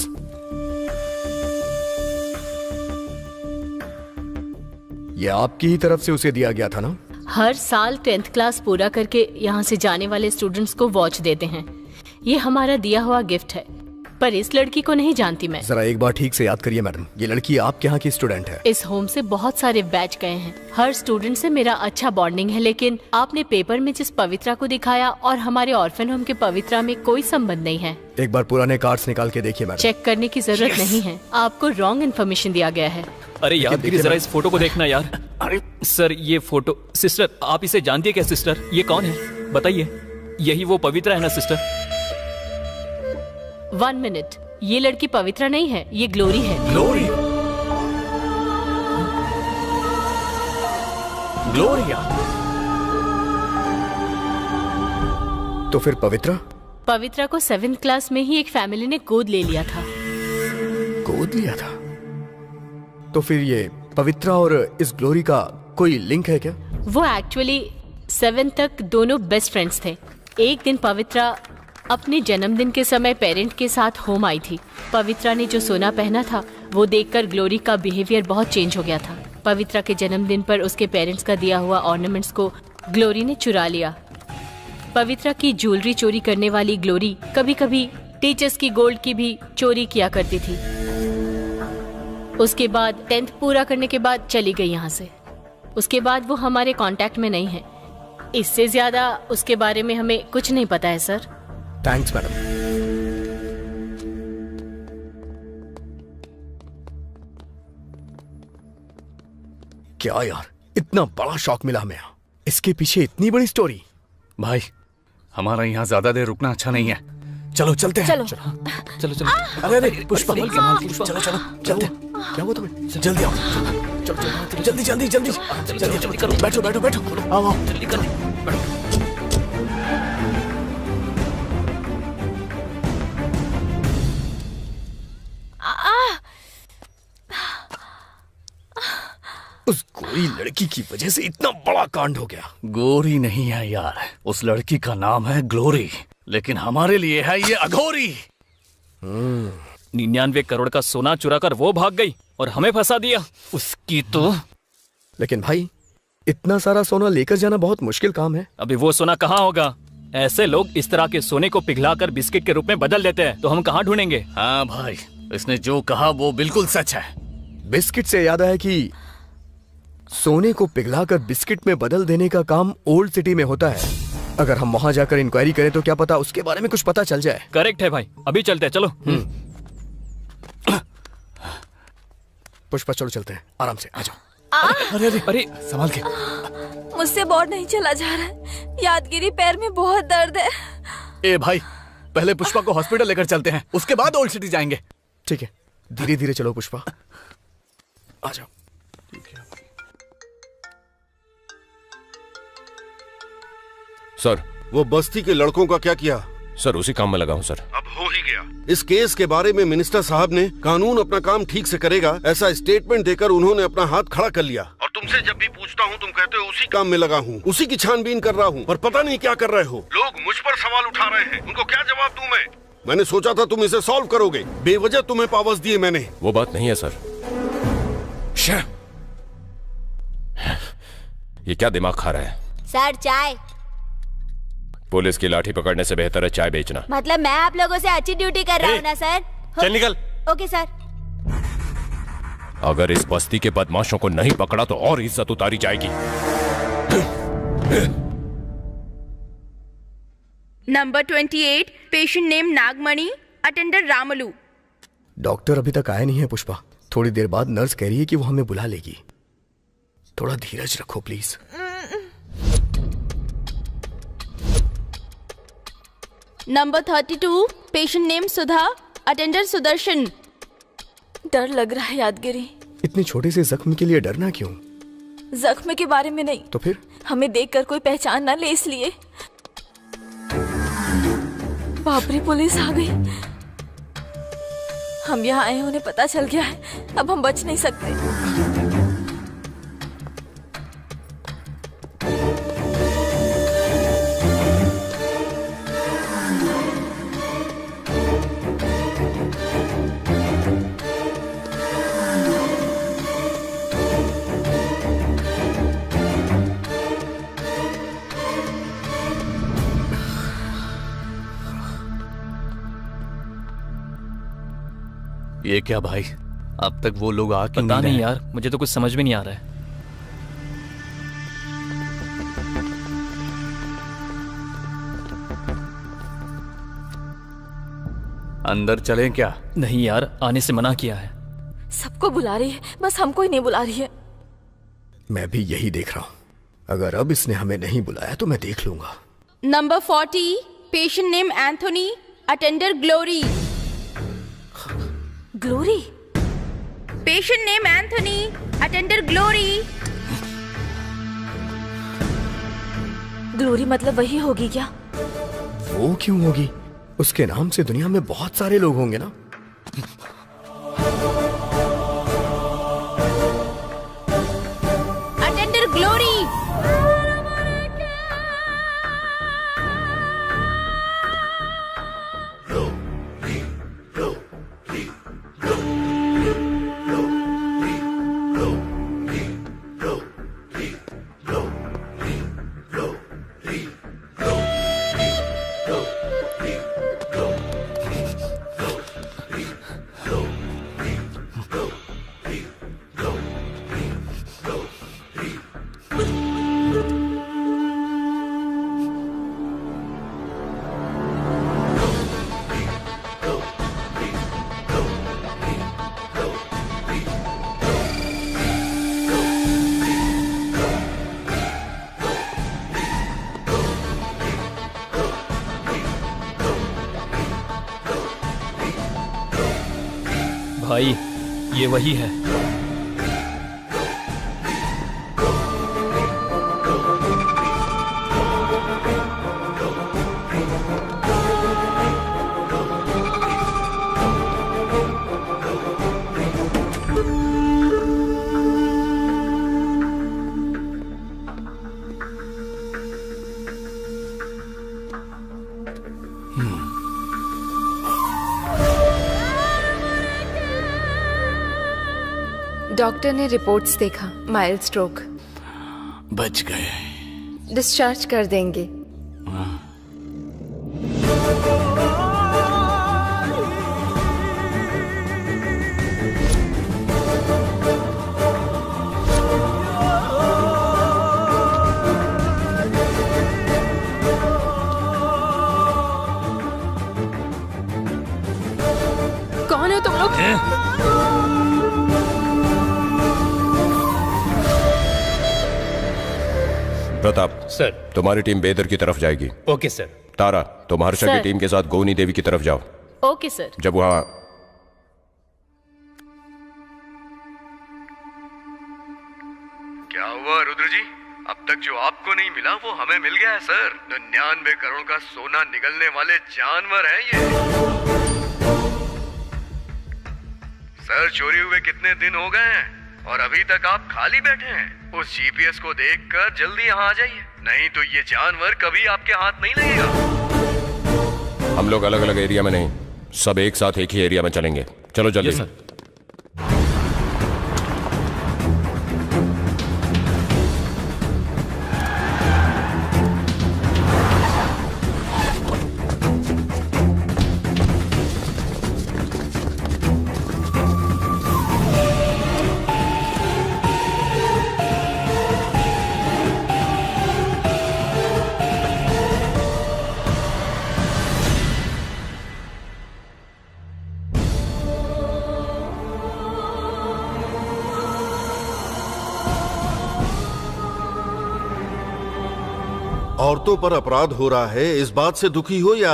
ये आपकी ही तरफ से उसे दिया गया था ना? हर साल 10th क्लास पूरा करके यहाँ से जाने वाले स्टूडेंट्स को वॉच देते हैं। ये हमारा दिया हुआ गिफ्ट है, पर इस लड़की को नहीं जानती मैं। जरा एक बार ठीक से याद करिए मैडम, ये लड़की आपके यहाँ की स्टूडेंट है। इस होम से बहुत सारे बैच गए हैं। हर स्टूडेंट से मेरा अच्छा बॉन्डिंग है, लेकिन आपने पेपर में जिस पवित्रा को दिखाया और हमारे ऑर्फन होम के पवित्रा में कोई संबंध नहीं है। एक बार पुराने कार्ड्स निकाल के देखिए मैडम। चेक करने की जरूरत नहीं है, आपको रॉन्ग इन्फॉर्मेशन दिया गया है। अरे यादगिरी, जरा इस फोटो को देखना यार। अरे सर, ये फोटो। सिस्टर, आप इसे जानती है क्या? सिस्टर, ये कौन है बताइए। यही वो पवित्रा है ना सिस्टर? 1 मिनट, ये लड़की पवित्रा नहीं है, ये ग्लोरी है। ग्लोरी? ग्लोरिया? तो फिर पवित्रा? पवित्रा को 7th क्लास में ही एक फैमिली ने गोद ले लिया था। गोद लिया था? तो फिर ये पवित्रा और इस ग्लोरी का कोई लिंक है क्या? वो एक्चुअली 7th तक दोनों बेस्ट फ्रेंड्स थे। एक दिन पवित्रा अपने जन्मदिन के समय पेरेंट के साथ होम आई थी। पवित्रा ने जो सोना पहना था वो देखकर ग्लोरी का बिहेवियर बहुत चेंज हो गया था। पवित्रा के जन्मदिन पर उसके पेरेंट्स का दिया हुआ ऑर्नामेंट्स को ग्लोरी ने चुरा लिया। पवित्रा की ज्वेलरी चोरी करने वाली ग्लोरी कभी कभी टीचर्स की गोल्ड की भी चोरी किया करती थी। उसके बाद 10th पूरा करने के बाद चली गई यहाँ से। उसके बाद वो हमारे कांटेक्ट में नहीं है। इससे ज्यादा उसके बारे में हमें कुछ नहीं पता है सर। Thanks madam. क्या यार, इतना बड़ा शॉक मिला हमें। इसके पीछे इतनी बड़ी स्टोरी। भाई हमारा यहाँ ज्यादा देर रुकना अच्छा नहीं है, चलो चलते हैं। चलो चलो चलो। अरे अरे पुष्पा, चलो चलो चलते। क्या हुआ तुम्हें? जल्दी आओ, चलो चलो जल्दी जल्दी जल्दी जल्दी जल्दी करो। बैठो बैठो बैठो, आओ आओ जल्दी करो, बैठो। उस गोरी लड़की की वजह से इतना बड़ा कांड हो गया। गोरी नहीं है यार, उस लड़की का नाम है ग्लोरी, लेकिन हमारे लिए है ये अघोरी। 99 करोड़ का सोना चुरा कर वो भाग गई और हमें फंसा दिया। उसकी तो। लेकिन भाई इतना सारा सोना लेकर जाना बहुत मुश्किल काम है। अभी वो सोना कहाँ होगा? ऐसे लोग इस तरह के सोने को पिघलाकर बिस्किट के रूप में बदल देते हैं, तो हम कहाँ ढूंढेंगे? हाँ भाई, इसने जो कहा वो बिल्कुल सच है। बिस्किट से याद आया कि सोने को पिघलाकर बिस्किट में बदल देने का काम ओल्ड सिटी में होता है। अगर हम वहां जाकर इंक्वायरी करें तो क्या पता उसके बारे में कुछ पता चल जाए। करेक्ट है भाई, अभी चलते हैं, चलो। पुष्पा चलो चलते हैं, आराम से आ जाओ। अरे अरे अरे संभाल के। मुझसे बोर्ड नहीं चला जा रहा है, यादगिरी पैर में बहुत दर्द है। ए भाई, पहले पुष्पा को हॉस्पिटल लेकर चलते हैं, उसके बाद ओल्ड सिटी जाएंगे। ठीक है, धीरे धीरे चलो पुष्पा, आ जाओ। सर, वो बस्ती के लड़कों का क्या किया? सर उसी काम में लगा हूँ सर। अब हो ही गया। इस केस के बारे में मिनिस्टर साहब ने कानून अपना काम ठीक से करेगा ऐसा स्टेटमेंट देकर उन्होंने अपना हाथ खड़ा कर लिया। और तुमसे जब भी पूछता हूँ तुम कहते हो उसी काम में लगा हूँ, उसी की छानबीन कर रहा हूँ, पर पता नहीं क्या कर रहे हो। लोग मुझ पर सवाल उठा रहे हैं, उनको क्या जवाब दूं मैं? मैंने सोचा था तुम इसे सॉल्व करोगे, बेवजह तुम्हें पावर्स दिए मैंने। वो बात नहीं है सर। ये क्या दिमाग खा रहा है? सर चाय। पुलिस की लाठी पकड़ने से बेहतर है चाय बेचना। मतलब मैं आप लोगों से अच्छी ड्यूटी कर रहा हूँ ना सर? चल निकल। Okay sir. अगर इस बस्ती के बदमाशों को नहीं पकड़ा तो और इज्जत उतारी जाएगी। नंबर 28, पेशेंट नेम नागमणि, अटेंडर रामलू। डॉक्टर अभी तक आया नहीं है पुष्पा, थोड़ी देर बाद नर्स कह रही है कि वो हमें बुला लेगी। थोड़ा धीरज रखो please. Number 32, patient name Sudha, attender Sudarshan. डर लग रहा है यादगिरी। इतने छोटे से जख्म के लिए डरना क्यों? जख्म के बारे में नहीं, तो फिर हमें देखकर कोई पहचान ना ले इसलिए। बाप रे, पुलिस आ गई। हम यहाँ आए, उन्हें पता चल गया है, अब हम बच नहीं सकते। ये क्या भाई, अब तक वो लोग आ क्यों पता नहीं यार, मुझे तो कुछ समझ में नहीं आ रहा है। अंदर चलें क्या? नहीं यार, आने से मना किया है। सबको बुला रही है, बस हमको ही नहीं बुला रही है। मैं भी यही देख रहा हूँ। अगर अब इसने हमें नहीं बुलाया तो मैं देख लूंगा। Number 40, patient name Anthony, attender glory. Glory? Patient name Anthony, attender glory. Glory मतलब वही होगी क्या? वो क्यों होगी? उसके नाम से दुनिया में बहुत सारे लोग होंगे ना। Attender glory. भाई ये वही है। डॉक्टर ने रिपोर्ट्स देखा, माइल्ड स्ट्रोक। बच गए। डिस्चार्ज कर देंगे। कौन है तुम लोग? प्रताप सर, तुम्हारी टीम बेदर की तरफ जाएगी। Okay sir. तारा, तुम हर्षा सर। की टीम के साथ गोनी देवी की तरफ जाओ। Okay sir. जब वहां क्या हुआ रुद्र जी? अब तक जो आपको नहीं मिला वो हमें मिल गया है सर। 99 करोड़ का सोना निगलने वाले जानवर हैं ये। सर, चोरी हुए कितने दिन हो गए हैं और अभी तक आप खाली बैठे हैं? उस जीपीएस को देखकर जल्दी यहाँ आ जाइए, नहीं तो ये जानवर कभी आपके हाथ नहीं लगेगा। हम लोग अलग अलग एरिया में नहीं, सब एक साथ एक ही एरिया में चलेंगे। चलो जल्दी। सर। औरतों पर अपराध हो रहा है इस बात से दुखी हो या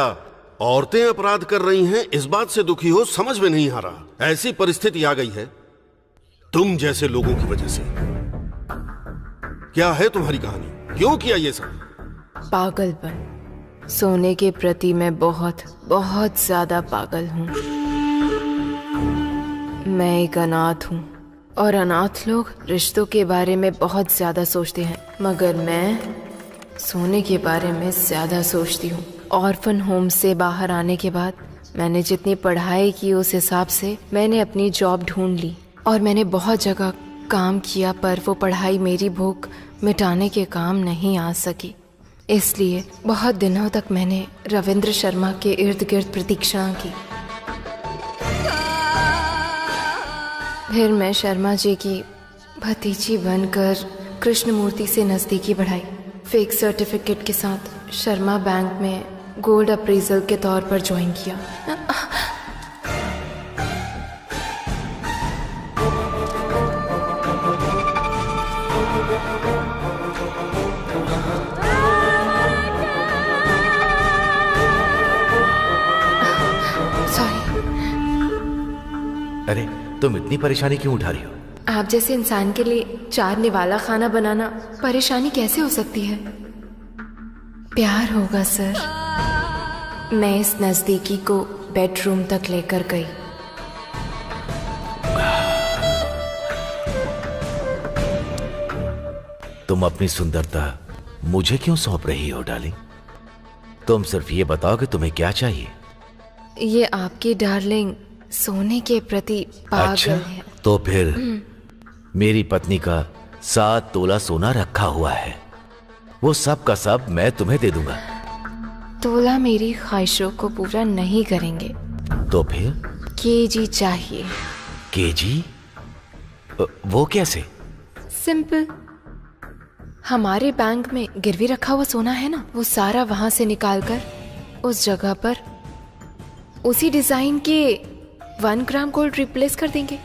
औरतें अपराध कर रही हैं इस बात से दुखी हो, समझ में नहीं आ रहा। ऐसी परिस्थिति आ गई है तुम जैसे लोगों की वजह से। क्या है तुम्हारी कहानी? क्यों किया ये सब? पागलपन। सोने के प्रति मैं बहुत बहुत ज्यादा पागल हूँ। मैं एक अनाथ हूँ और अनाथ लोग रिश्तों के बारे में बहुत ज्यादा सोचते हैं, मगर मैं सोने के बारे में ज्यादा सोचती हूँ। ऑर्फन होम से बाहर आने के बाद मैंने जितनी पढ़ाई की उस हिसाब से मैंने अपनी जॉब ढूंढ ली और मैंने बहुत जगह काम किया, पर वो पढ़ाई मेरी भूख मिटाने के काम नहीं आ सकी। इसलिए बहुत दिनों तक मैंने रविंद्र शर्मा के इर्द गिर्द प्रतीक्षा की। फिर मैं शर्मा जी की भतीजी बनकर कृष्णमूर्ति से नज़दीकी बढ़ाई। फेक सर्टिफिकेट के साथ शर्मा बैंक में गोल्ड अप्रेजल के तौर पर ज्वाइन किया। तुम इतनी परेशानी क्यों उठा रही हो? आप जैसे इंसान के लिए 4 निवाला खाना बनाना परेशानी कैसे हो सकती है? प्यार होगा सर। मैं इस नजदीकी को बेडरूम तक लेकर गई। तुम अपनी सुंदरता मुझे क्यों सौंप रही हो डार्लिंग? तुम सिर्फ ये बताओ कि तुम्हें क्या चाहिए। ये आपकी डार्लिंग सोने के प्रति पागल अच्छा, है। तो फिर मेरी पत्नी का 7 तोला सोना रखा हुआ है, वो सब का सब मैं तुम्हें दे दूंगा। तोला मेरी ख्वाहिशों को पूरा नहीं करेंगे। तो फिर? केजी चाहिए। केजी? वो कैसे? सिंपल। हमारे बैंक में गिरवी रखा हुआ सोना है ना, वो सारा वहां से निकालकर उस जगह पर उसी डिजाइन के 1 ग्राम गोल्ड रिप्लेस कर देंगे।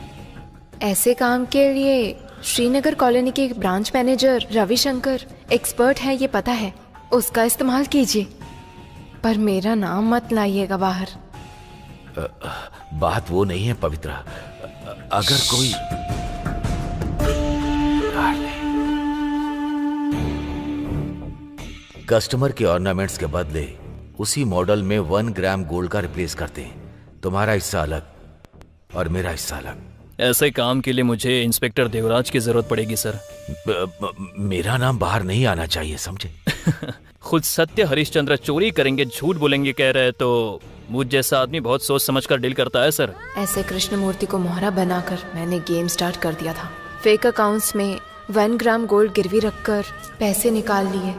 ऐसे काम के लिए श्रीनगर कॉलोनी के ब्रांच मैनेजर रविशंकर एक्सपर्ट है, ये पता है। उसका इस्तेमाल कीजिए, पर मेरा नाम मत लाइएगा बाहर। बात वो नहीं है पवित्रा। अगर कोई कस्टमर के ऑर्नामेंट्स के बदले उसी मॉडल में 1 ग्राम गोल्ड का रिप्लेस करते हैं, तुम्हारा हिस्सा अलग और मेरा हिस्सा अलग। ऐसे काम के लिए मुझे इंस्पेक्टर देवराज की जरूरत पड़ेगी सर। मेरा नाम बाहर नहीं आना चाहिए, समझे? खुद सत्य हरिश्चंद्र चोरी करेंगे, झूठ बोलेंगे कह रहे, तो मुझ जैसा आदमी बहुत सोच समझकर डील करता है सर। ऐसे कृष्णमूर्ति को मोहरा बनाकर मैंने गेम स्टार्ट कर दिया था। फेक अकाउंट्स में 1 ग्राम गोल्ड गिरवी रखकर पैसे निकाल लिए।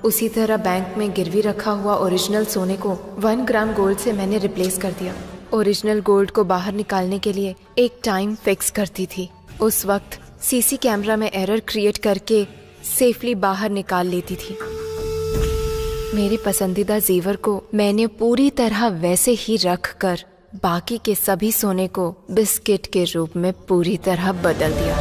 उसी तरह बैंक में गिरवी रखा हुआ ओरिजिनल सोने को 1 ग्राम गोल्ड से मैंने रिप्लेस कर दिया। ओरिजिनल गोल्ड को बाहर निकालने के लिए एक टाइम फिक्स करती थी। उस वक्त सीसी कैमरा में एरर क्रिएट करके सेफली बाहर निकाल लेती थी। मेरे पसंदीदा जेवर को मैंने पूरी तरह वैसे ही रख कर बाकी के सभी सोने को बिस्किट के रूप में पूरी तरह बदल दिया।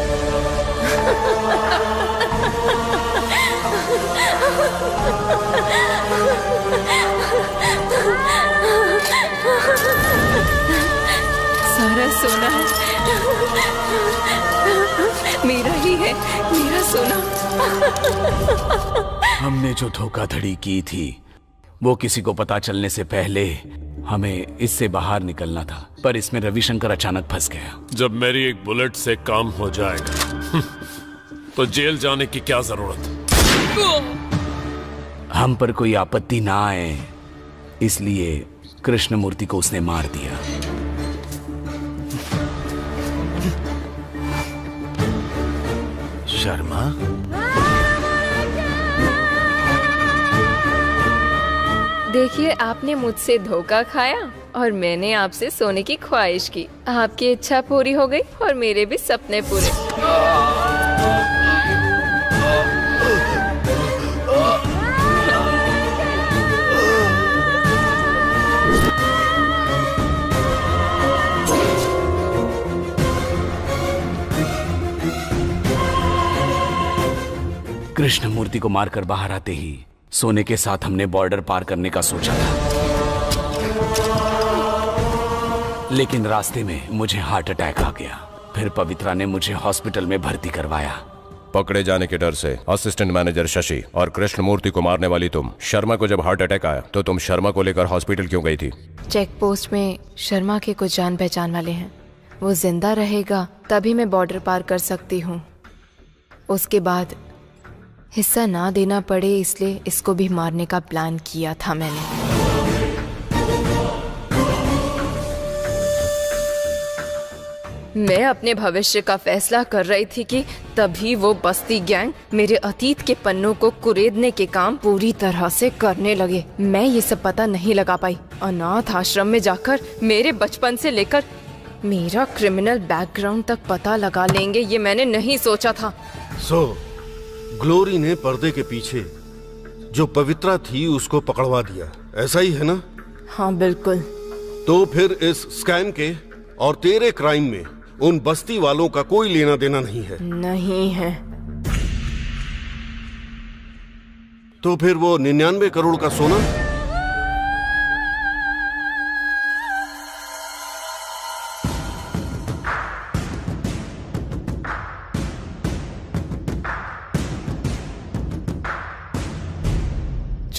सारा सोना मेरा ही है, मेरा सोना। हमने जो धोखाधड़ी की थी वो किसी को पता चलने से पहले हमें इससे बाहर निकलना था, पर इसमें रविशंकर अचानक फंस गया। जब मेरी एक बुलेट से काम हो जाएगा तो जेल जाने की क्या जरूरत? हम पर कोई आपत्ति ना आए इसलिए कृष्णमूर्ति को उसने मार दिया। शर्मा, देखिए, आपने मुझसे धोखा खाया और मैंने आपसे सोने की ख्वाहिश की। आपकी इच्छा पूरी हो गई और मेरे भी सपने पूरे। कृष्णमूर्ति को मारकर बाहर आते ही सोने के साथ हमने बॉर्डर पार करने का सोचा था, लेकिन रास्ते में मुझे हार्ट अटैक आ गया। फिर पवित्रा ने मुझे हॉस्पिटल में भर्ती करवाया। पकड़े जाने के डर से असिस्टेंट मैनेजर शशि और कृष्णमूर्ति को मारने वाली तुम शर्मा को जब हार्ट अटैक आया तो तुम शर्मा को लेकर हॉस्पिटल क्यों गई थी? चेक पोस्ट में शर्मा के कुछ जान पहचान वाले हैं, वो जिंदा रहेगा तभी मैं बॉर्डर पार कर सकती हूँ। उसके बाद हिस्सा ना देना पड़े इसलिए इसको भी मारने का प्लान किया था मैंने। मैं अपने भविष्य का फैसला कर रही थी कि तभी वो बस्ती गैंग मेरे अतीत के पन्नों को कुरेदने के काम पूरी तरह से करने लगे। मैं ये सब पता नहीं लगा पाई। अनाथ आश्रम में जाकर मेरे बचपन से लेकर मेरा क्रिमिनल बैकग्राउंड तक पता लगा लेंगे, ये मैंने नहीं सोचा था। ग्लोरी ने पर्दे के पीछे जो पवित्रा थी उसको पकड़वा दिया, ऐसा ही है ना? हाँ बिल्कुल। तो फिर इस स्कैम के और तेरे क्राइम में उन बस्ती वालों का कोई लेना देना नहीं है? नहीं है। तो फिर वो 99 करोड़ का सोना?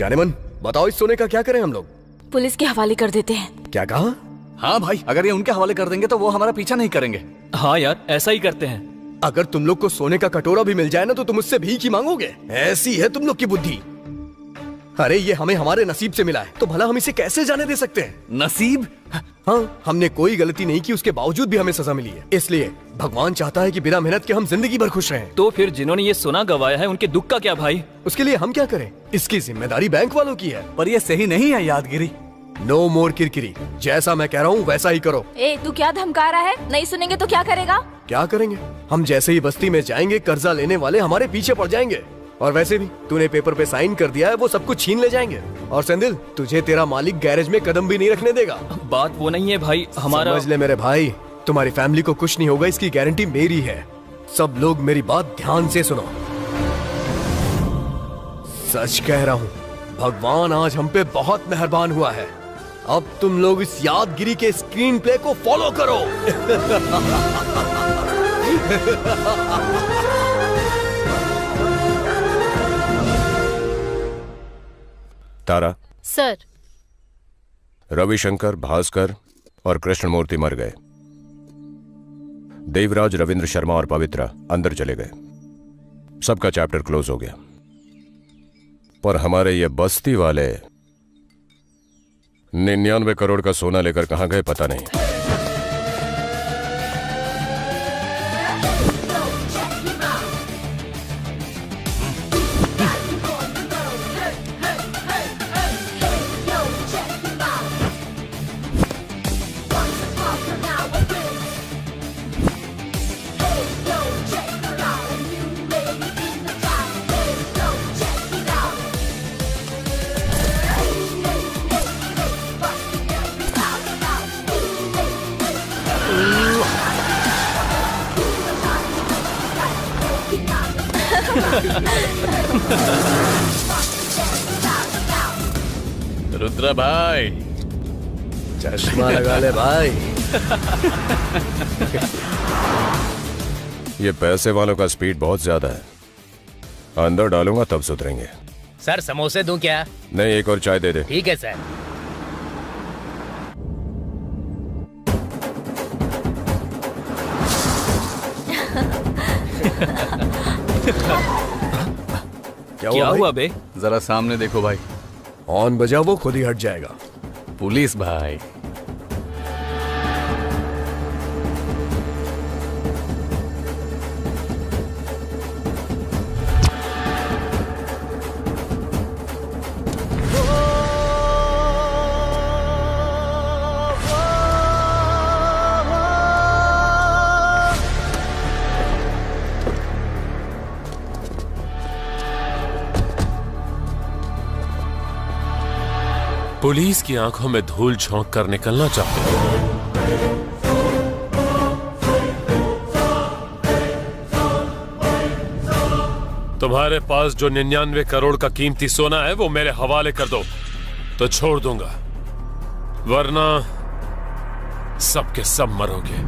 जाने मन, बताओ इस सोने का क्या करें हम लोग? पुलिस के हवाले कर देते हैं। क्या कहा? हाँ भाई, अगर ये उनके हवाले कर देंगे तो वो हमारा पीछा नहीं करेंगे। हाँ यार, ऐसा ही करते हैं। अगर तुम लोग को सोने का कटोरा भी मिल जाए ना तो तुम उससे भीख ही मांगोगे। ऐसी है तुम लोग की बुद्धि। अरे ये हमें हमारे नसीब से मिला है, तो भला हम इसे कैसे जाने दे सकते हैं? नसीब? हाँ, हमने कोई गलती नहीं की, उसके बावजूद भी हमें सजा मिली है। इसलिए भगवान चाहता है कि बिना मेहनत के हम जिंदगी भर खुश रहें। तो फिर जिन्होंने ये सोना गवाया है उनके दुख का क्या भाई? उसके लिए हम क्या करें? इसकी जिम्मेदारी बैंक वालों की है। पर ये सही नहीं है यादगिरी। नो मोर किरकिरी। जैसा मैं कह रहा हूँ वैसा ही करो। ए, तू क्या धमका रहा है? नहीं सुनेंगे तो क्या करेगा? क्या करेंगे? हम जैसे ही बस्ती में जाएंगे, कर्जा लेने वाले हमारे पीछे पड़ जाएंगे। और वैसे भी तूने पेपर पे साइन कर दिया है, वो सब कुछ छीन ले जाएंगे। और सेंदिल, तुझे तेरा मालिक गैरेज में कदम भी नहीं रखने देगा। बात वो नहीं है भाई, हमारा। समझ ले मेरे भाई, तुम्हारी फैमिली को कुछ नहीं होगा, इसकी गारंटी मेरी है। सब लोग मेरी बात ध्यान से सुनो। सच कह रहा हूँ, भगवान आज हम पे बहुत मेहरबान हुआ है। अब तुम लोग इस यादगिरी के स्क्रीन प्ले को फॉलो करो। तारा, सर। रविशंकर, भास्कर और कृष्णमूर्ति मर गए। देवराज, रविंद्र शर्मा और पवित्रा अंदर चले गए। सबका चैप्टर क्लोज हो गया। पर हमारे ये बस्ती वाले 99 करोड़ का सोना लेकर कहां गए पता नहीं। रुद्र भाई, चश्मा लगा ले भाई। ये पैसे वालों का स्पीड बहुत ज्यादा है। अंदर डालूंगा तब सुधरेंगे। सर समोसे दूं क्या? नहीं, एक और चाय दे दे। ठीक है सर। क्या हुआ बे? जरा सामने देखो भाई। ऑन बजा, वो खुद ही हट जाएगा। पुलिस भाई। पुलिस की आंखों में धूल झोंक कर निकलना चाहते हो। तुम्हारे पास जो 99 करोड़ का कीमती सोना है वो मेरे हवाले कर दो तो छोड़ दूंगा, वरना सबके सब मरोगे।